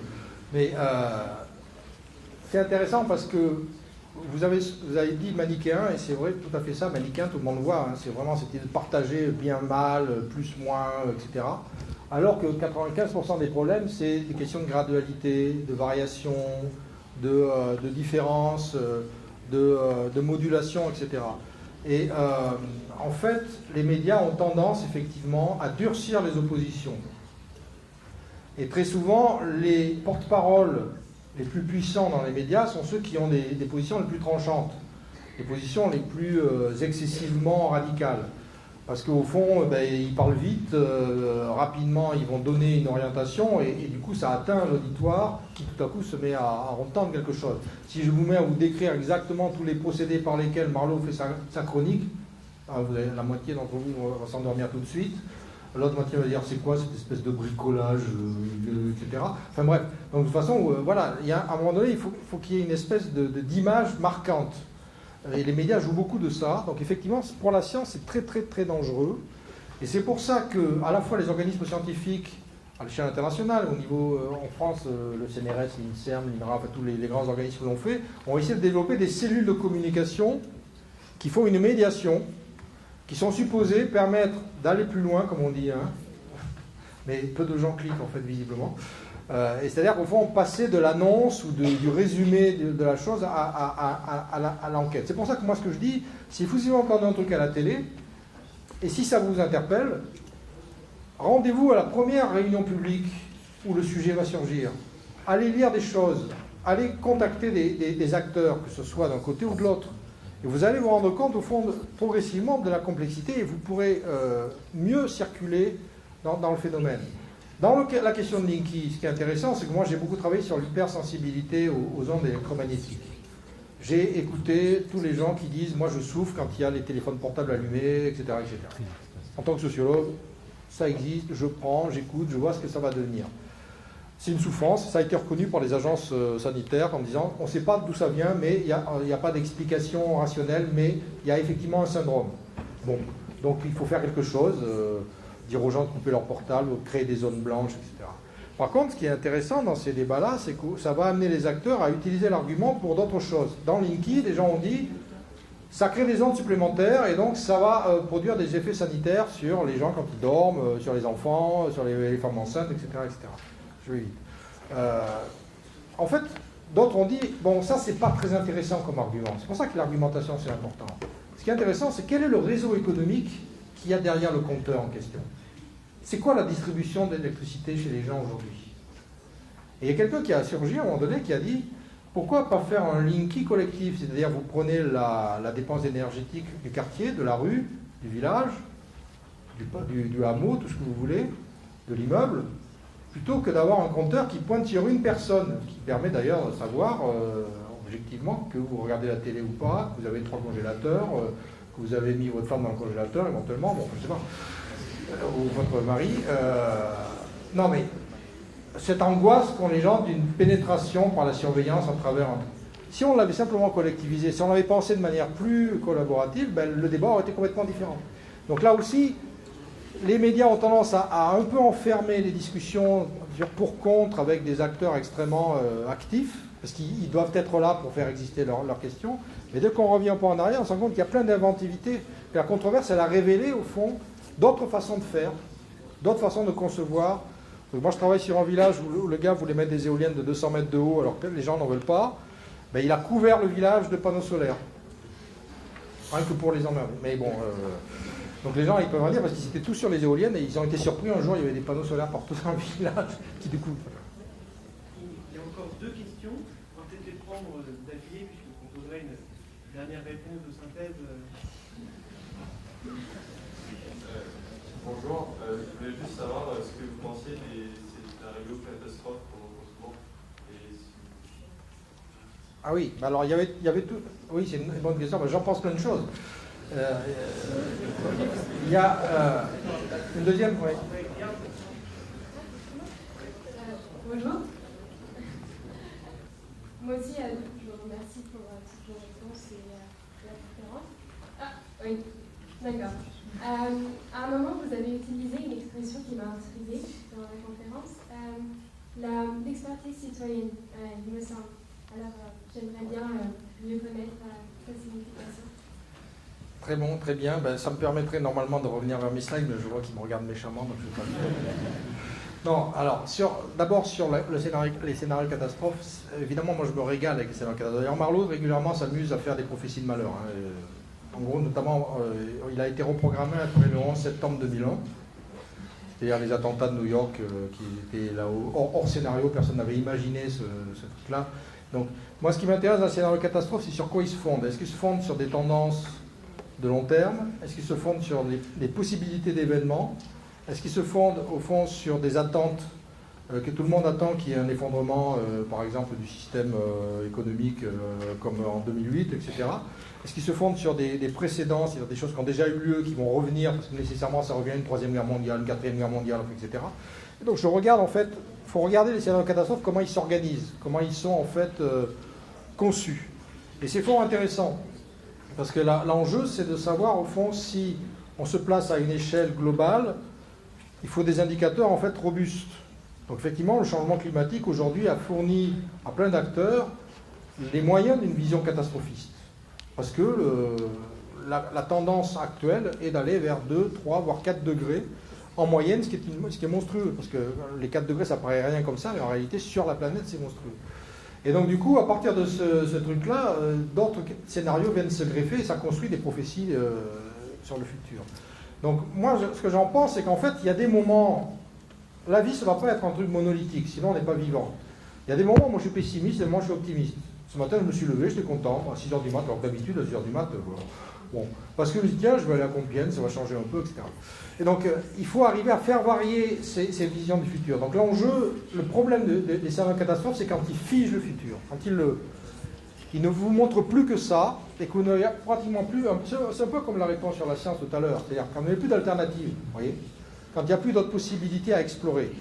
Mais c'est intéressant parce que vous avez dit manichéen, et c'est vrai tout à fait ça, manichéen, tout le monde le voit, hein, c'est vraiment cette idée de partager bien, mal, plus, moins, etc. Alors que 95% des problèmes, c'est des questions de gradualité, de variation, de différence, de modulation, etc. Et en fait, les médias ont tendance effectivement à durcir les oppositions. Et très souvent, les porte-paroles les plus puissants dans les médias sont ceux qui ont des positions les plus tranchantes, les positions les plus excessivement radicales. Parce qu'au fond, ils parlent vite, rapidement, ils vont donner une orientation, et du coup, ça atteint l'auditoire qui tout à coup se met à entendre quelque chose. Si je vous mets à vous décrire exactement tous les procédés par lesquels Marlowe fait sa chronique, vous avez la moitié d'entre vous va s'endormir tout de suite. L'autre moitié va dire c'est quoi cette espèce de bricolage, etc. Enfin bref, donc de toute façon, voilà, à un moment donné, il faut qu'il y ait une espèce d'image marquante. Et les médias jouent beaucoup de ça. Donc effectivement, pour la science, c'est très très très dangereux. Et c'est pour ça que, à la fois les organismes scientifiques, à l'échelle internationale, au niveau, en France, le CNRS, l'INSERM, l'INRA, enfin tous les grands organismes l'ont fait, ont essayé de développer des cellules de communication qui font une médiation, qui sont supposées permettre d'aller plus loin, comme on dit, hein. Mais peu de gens cliquent en fait visiblement. Et c'est-à-dire qu'au fond, passer de l'annonce ou du résumé de la chose à l'enquête. C'est pour ça que moi, ce que je dis, si vous entendez un truc à la télé, et si ça vous interpelle, rendez-vous à la première réunion publique où le sujet va surgir. allez lire des choses, allez contacter des acteurs, que ce soit d'un côté ou de l'autre. Et vous allez vous rendre compte, au fond, progressivement de la complexité et vous pourrez mieux circuler dans le phénomène. Dans la question de Linky, ce qui est intéressant, c'est que moi j'ai beaucoup travaillé sur l'hypersensibilité aux ondes électromagnétiques. J'ai écouté tous les gens qui disent « moi je souffre quand il y a les téléphones portables allumés, etc. etc. » En tant que sociologue, ça existe, je prends, j'écoute, je vois ce que ça va devenir. C'est une souffrance, ça a été reconnu par les agences sanitaires en disant on ne sait pas d'où ça vient, mais il n'y a pas d'explication rationnelle, mais il y a effectivement un syndrome. Bon, donc il faut faire quelque chose, dire aux gens de couper leur portable, créer des zones blanches, etc. Par contre, ce qui est intéressant dans ces débats-là, c'est que ça va amener les acteurs à utiliser l'argument pour d'autres choses. Dans Linky, les gens ont dit ça crée des ondes supplémentaires et donc ça va produire des effets sanitaires sur les gens quand ils dorment, sur les enfants, sur les femmes enceintes, etc. etc. Je vais vite. En fait, d'autres ont dit bon, ça c'est pas très intéressant comme argument. C'est pour ça que l'argumentation c'est important. Ce qui est intéressant, c'est quel est le réseau économique qu'il y a derrière le compteur en question. C'est quoi la distribution d'électricité chez les gens aujourd'hui? Et il y a quelqu'un qui a surgi à un moment donné qui a dit pourquoi pas faire un Linky collectif, c'est-à-dire vous prenez la dépense énergétique du quartier, de la rue, du village, du hameau, tout ce que vous voulez, de l'immeuble, plutôt que d'avoir un compteur qui pointe sur une personne, qui permet d'ailleurs de savoir objectivement que vous regardez la télé ou pas, que vous avez 3 congélateurs, que vous avez mis votre femme dans le congélateur éventuellement, bon, je sais pas, ou votre mari. Non mais, cette angoisse qu'ont les gens d'une pénétration par la surveillance à travers un... Si on l'avait simplement collectivisé, si on l'avait pensé de manière plus collaborative, ben, le débat aurait été complètement différent. Donc là aussi, les médias ont tendance à un peu enfermer les discussions pour-contre avec des acteurs extrêmement actifs, parce qu'ils doivent être là pour faire exister leurs questions. Mais dès qu'on revient un peu en arrière, on se rend compte qu'il y a plein d'inventivité. Et la controverse, elle a révélé, au fond, d'autres façons de faire, d'autres façons de concevoir. Moi, je travaille sur un village où le gars voulait mettre des éoliennes de 200 mètres de haut, alors que les gens n'en veulent pas. Ben, il a couvert le village de panneaux solaires. Rien que pour les emmerder. Mais bon... Donc les gens, ils peuvent en dire parce qu'ils étaient tous sur les éoliennes et ils ont été surpris un jour, il y avait des panneaux solaires partout dans le village qui du coup... Il y a encore 2 questions, on va peut-être les prendre d'affilée puisqu'on poserait une dernière réponse de synthèse. Bonjour, je voulais juste savoir ce que vous pensiez des scénarios catastrophes pendant le confinement. Ah oui, bah alors il y avait tout... Oui, c'est une bonne question, j'en pense plein de choses. Il y a une deuxième, oui. Bonjour. Moi aussi, je vous remercie pour toutes les réponses et la conférence. Ah, oui, d'accord. À un moment, vous avez utilisé une expression qui m'a intriguée dans la conférence, l'expertise citoyenne, il me semble. Alors, j'aimerais bien mieux connaître sa signification. Très bon, très bien. Ben, ça me permettrait normalement de revenir vers mes slides, mais je vois qu'ils me regardent méchamment, donc je ne vais pas le faire. Non, alors, d'abord sur les scénarios catastrophes, évidemment, moi je me régale avec les scénarios catastrophes. D'ailleurs, Marlowe régulièrement s'amuse à faire des prophéties de malheur. Hein. En gros, notamment, il a été reprogrammé après le 11 septembre 2001, c'est-à-dire les attentats de New York qui étaient là hors scénario, personne n'avait imaginé ce truc-là. Donc, moi, ce qui m'intéresse dans les scénarios catastrophes, c'est sur quoi ils se fondent. Est-ce qu'ils se fondent sur des tendances de long terme? Est-ce qu'ils se fondent sur les possibilités d'événements? Est-ce qu'ils se fondent au fond sur des attentes que tout le monde attend, qu'il y ait un effondrement par exemple du système économique comme en 2008, etc. Est-ce qu'ils se fondent sur des précédents, c'est-à-dire des choses qui ont déjà eu lieu, qui vont revenir, parce que nécessairement ça revient à une 3e guerre mondiale, une 4e guerre mondiale, etc. Et donc je regarde en fait, il faut regarder les scénarios de catastrophes, comment ils s'organisent, comment ils sont en fait conçus. Et c'est fort intéressant. Parce que l'enjeu, c'est de savoir, au fond, si on se place à une échelle globale, il faut des indicateurs, en fait, robustes. Donc, effectivement, le changement climatique, aujourd'hui, a fourni à plein d'acteurs les moyens d'une vision catastrophiste. Parce que la tendance actuelle est d'aller vers 2, 3, voire 4 degrés en moyenne, ce qui est monstrueux. Parce que les 4 degrés, ça paraît rien comme ça, mais en réalité, sur la planète, c'est monstrueux. Et donc du coup, à partir de ce truc-là, d'autres scénarios viennent se greffer et ça construit des prophéties sur le futur. Donc moi, ce que j'en pense, c'est qu'en fait, il y a des moments... La vie, ça ne va pas être un truc monolithique, sinon on n'est pas vivant. Il y a des moments où moi je suis pessimiste et des moments où je suis optimiste. Ce matin, je me suis levé, j'étais content, à 6h du mat, alors que d'habitude, à 6h du mat, bon, parce que je me dis, tiens, je vais aller à Compiègne, ça va changer un peu, etc. Et donc, il faut arriver à faire varier ces visions du futur. Donc l'enjeu, le problème des scénarios catastrophes, c'est quand ils figent le futur, quand ils ne vous montrent plus que ça, et qu'il n'y a pratiquement plus, c'est un peu comme la réponse sur la science tout à l'heure, c'est-à-dire quand il n'y a plus d'alternatives, vous voyez, quand il n'y a plus d'autres possibilités à explorer.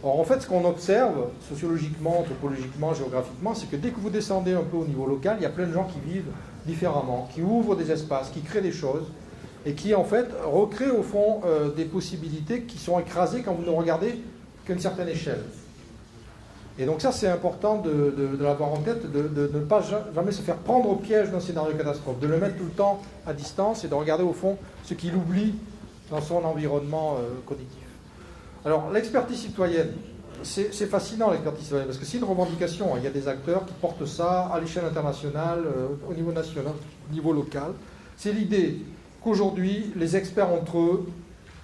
Or, en fait, ce qu'on observe, sociologiquement, anthropologiquement, géographiquement, c'est que dès que vous descendez un peu au niveau local, il y a plein de gens qui vivent différemment, qui ouvrent des espaces, qui créent des choses, et qui, en fait, recréent, au fond, des possibilités qui sont écrasées quand vous ne regardez qu'à une certaine échelle. Et donc ça, c'est important de l'avoir en tête, de ne pas jamais se faire prendre au piège d'un scénario catastrophe, de le mettre tout le temps à distance et de regarder, au fond, ce qu'il oublie dans son environnement cognitif. Alors, l'expertise citoyenne, c'est fascinant l'expertise citoyenne, parce que c'est une revendication. Il y a des acteurs qui portent ça à l'échelle internationale, au niveau national, au niveau local. C'est l'idée qu'aujourd'hui, les experts entre eux,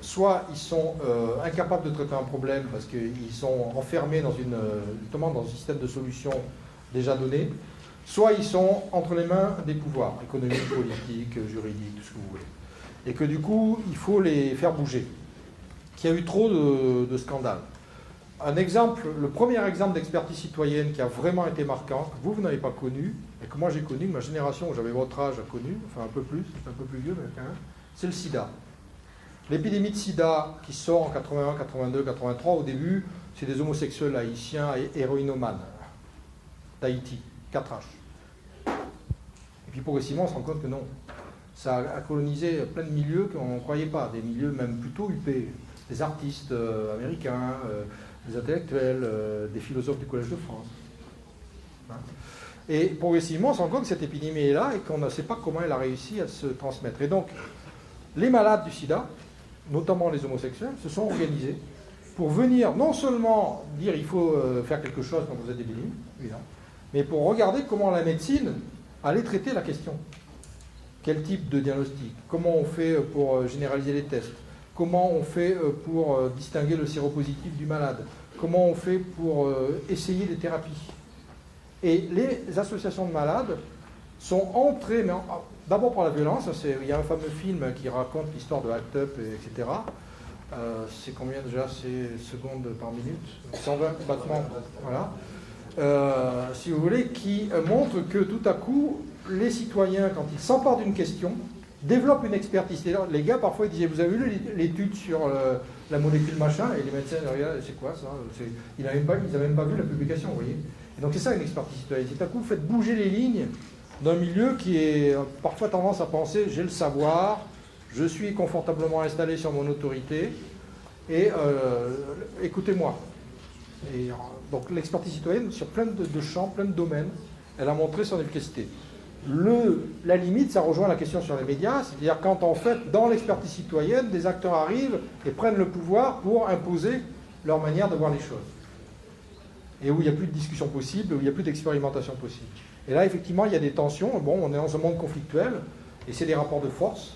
soit ils sont incapables de traiter un problème parce qu'ils sont enfermés justement dans un système de solutions déjà donné, soit ils sont entre les mains des pouvoirs, économiques, politiques, juridiques, tout ce que vous voulez. Et que du coup, il faut les faire bouger. Qu'il y a eu trop de scandales. Un exemple, le premier exemple d'expertise citoyenne qui a vraiment été marquant, que vous n'avez pas connu, et que moi j'ai connu, que ma génération où j'avais votre âge a connu, enfin un peu plus vieux, mais quand même, c'est le sida. L'épidémie de sida qui sort en 81, 82, 83, au début, c'est des homosexuels haïtiens et héroïnomanes d'Haïti, 4H. Et puis progressivement, on se rend compte que non. Ça a colonisé plein de milieux qu'on ne croyait pas, des milieux même plutôt huppés, des artistes américains, des intellectuels, des philosophes du Collège de France. Hein. Et progressivement, on se rend compte que cette épidémie est là et qu'on ne sait pas comment elle a réussi à se transmettre. Et donc, les malades du sida, notamment les homosexuels, se sont organisés pour venir non seulement dire il faut faire quelque chose quand vous êtes épidémie, évidemment, mais pour regarder comment la médecine allait traiter la question. Quel type de diagnostic? Comment on fait pour généraliser les tests? Comment on fait pour distinguer le séropositif du malade? Comment on fait pour essayer les thérapies? Et les associations de malades sont entrées, mais d'abord par la violence. Il y a un fameux film qui raconte l'histoire de Act Up, etc. C'est combien déjà? C'est secondes par minute? 120 battements. Voilà. Si vous voulez, qui montre que tout à coup, les citoyens, quand ils s'emparent d'une question, développent une expertise. Les gars, parfois, ils disaient, vous avez vu l'étude sur la molécule machin? Et les médecins, regardent, c'est quoi ça? Ils n'avaient même pas vu la publication, vous voyez. Et donc c'est ça une expertise citoyenne. Tout à coup, vous faites bouger les lignes d'un milieu qui est parfois tendance à penser, j'ai le savoir, je suis confortablement installé sur mon autorité, et écoutez-moi. Et donc l'expertise citoyenne, sur plein de champs, plein de domaines, elle a montré son efficacité. La limite, ça rejoint la question sur les médias, c'est-à-dire quand en fait, dans l'expertise citoyenne, des acteurs arrivent et prennent le pouvoir pour imposer leur manière de voir les choses. Et où il n'y a plus de discussion possible, où il n'y a plus d'expérimentation possible. Et là, effectivement, il y a des tensions. Bon, on est dans un monde conflictuel, et c'est des rapports de force,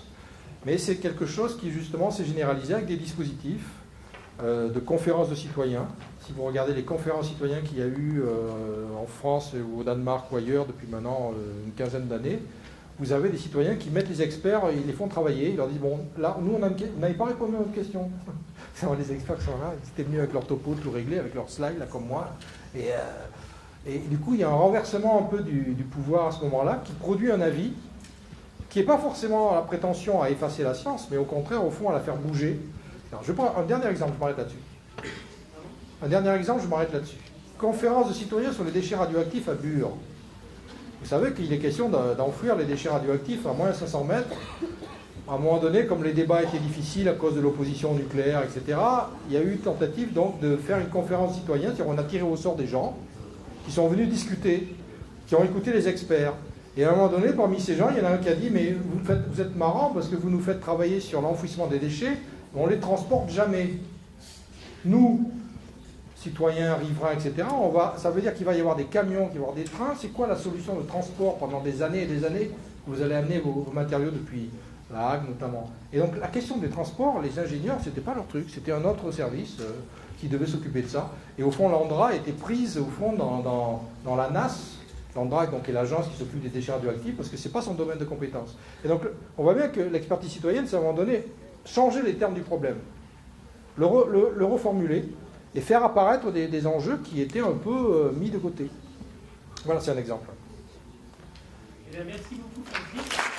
mais c'est quelque chose qui, justement, s'est généralisé avec des dispositifs de conférences de citoyens. Si vous regardez les conférences citoyens qu'il y a eu en France ou au Danemark ou ailleurs depuis maintenant une quinzaine d'années, vous avez des citoyens qui mettent les experts, ils les font travailler, ils leur disent, bon, là, nous, on n'avait pas répondu à notre question. C'est les experts qui sont là, ils étaient venus avec leur topo tout réglé, avec leur slide, là, comme moi. Et du coup, il y a un renversement un peu du pouvoir à ce moment-là, qui produit un avis qui n'est pas forcément la prétention à effacer la science, mais au contraire, au fond, à la faire bouger. Alors, je prends un dernier exemple, je m'arrête là-dessus. Conférence de citoyens sur les déchets radioactifs à Bure. Vous savez qu'il est question d'enfouir les déchets radioactifs à moins de 500 mètres. À un moment donné, comme les débats étaient difficiles à cause de l'opposition nucléaire, etc., il y a eu une tentative donc de faire une conférence citoyenne, c'est-à-dire on a tiré au sort des gens qui sont venus discuter, qui ont écouté les experts. Et à un moment donné, parmi ces gens, il y en a un qui a dit « Mais vous êtes marrant parce que vous nous faites travailler sur l'enfouissement des déchets, mais on ne les transporte jamais. Nous, citoyens, riverains, etc., ça veut dire qu'il va y avoir des camions, qu'il va y avoir des trains. C'est quoi la solution de transport pendant des années et des années que vous allez amener vos matériaux depuis la Hague notamment? Et donc la question des transports, les ingénieurs, c'était pas leur truc, c'était un autre service. qui devait s'occuper de ça. Et au fond, l'ANDRA était prise au fond dans la NAS. L'ANDRA donc, est l'agence qui s'occupe des déchets radioactifs parce que ce n'est pas son domaine de compétence. Et donc, on voit bien que l'expertise citoyenne, c'est à un moment donné changer les termes du problème, le reformuler et faire apparaître des enjeux qui étaient un peu mis de côté. Voilà, c'est un exemple. Eh bien, merci beaucoup, Francis.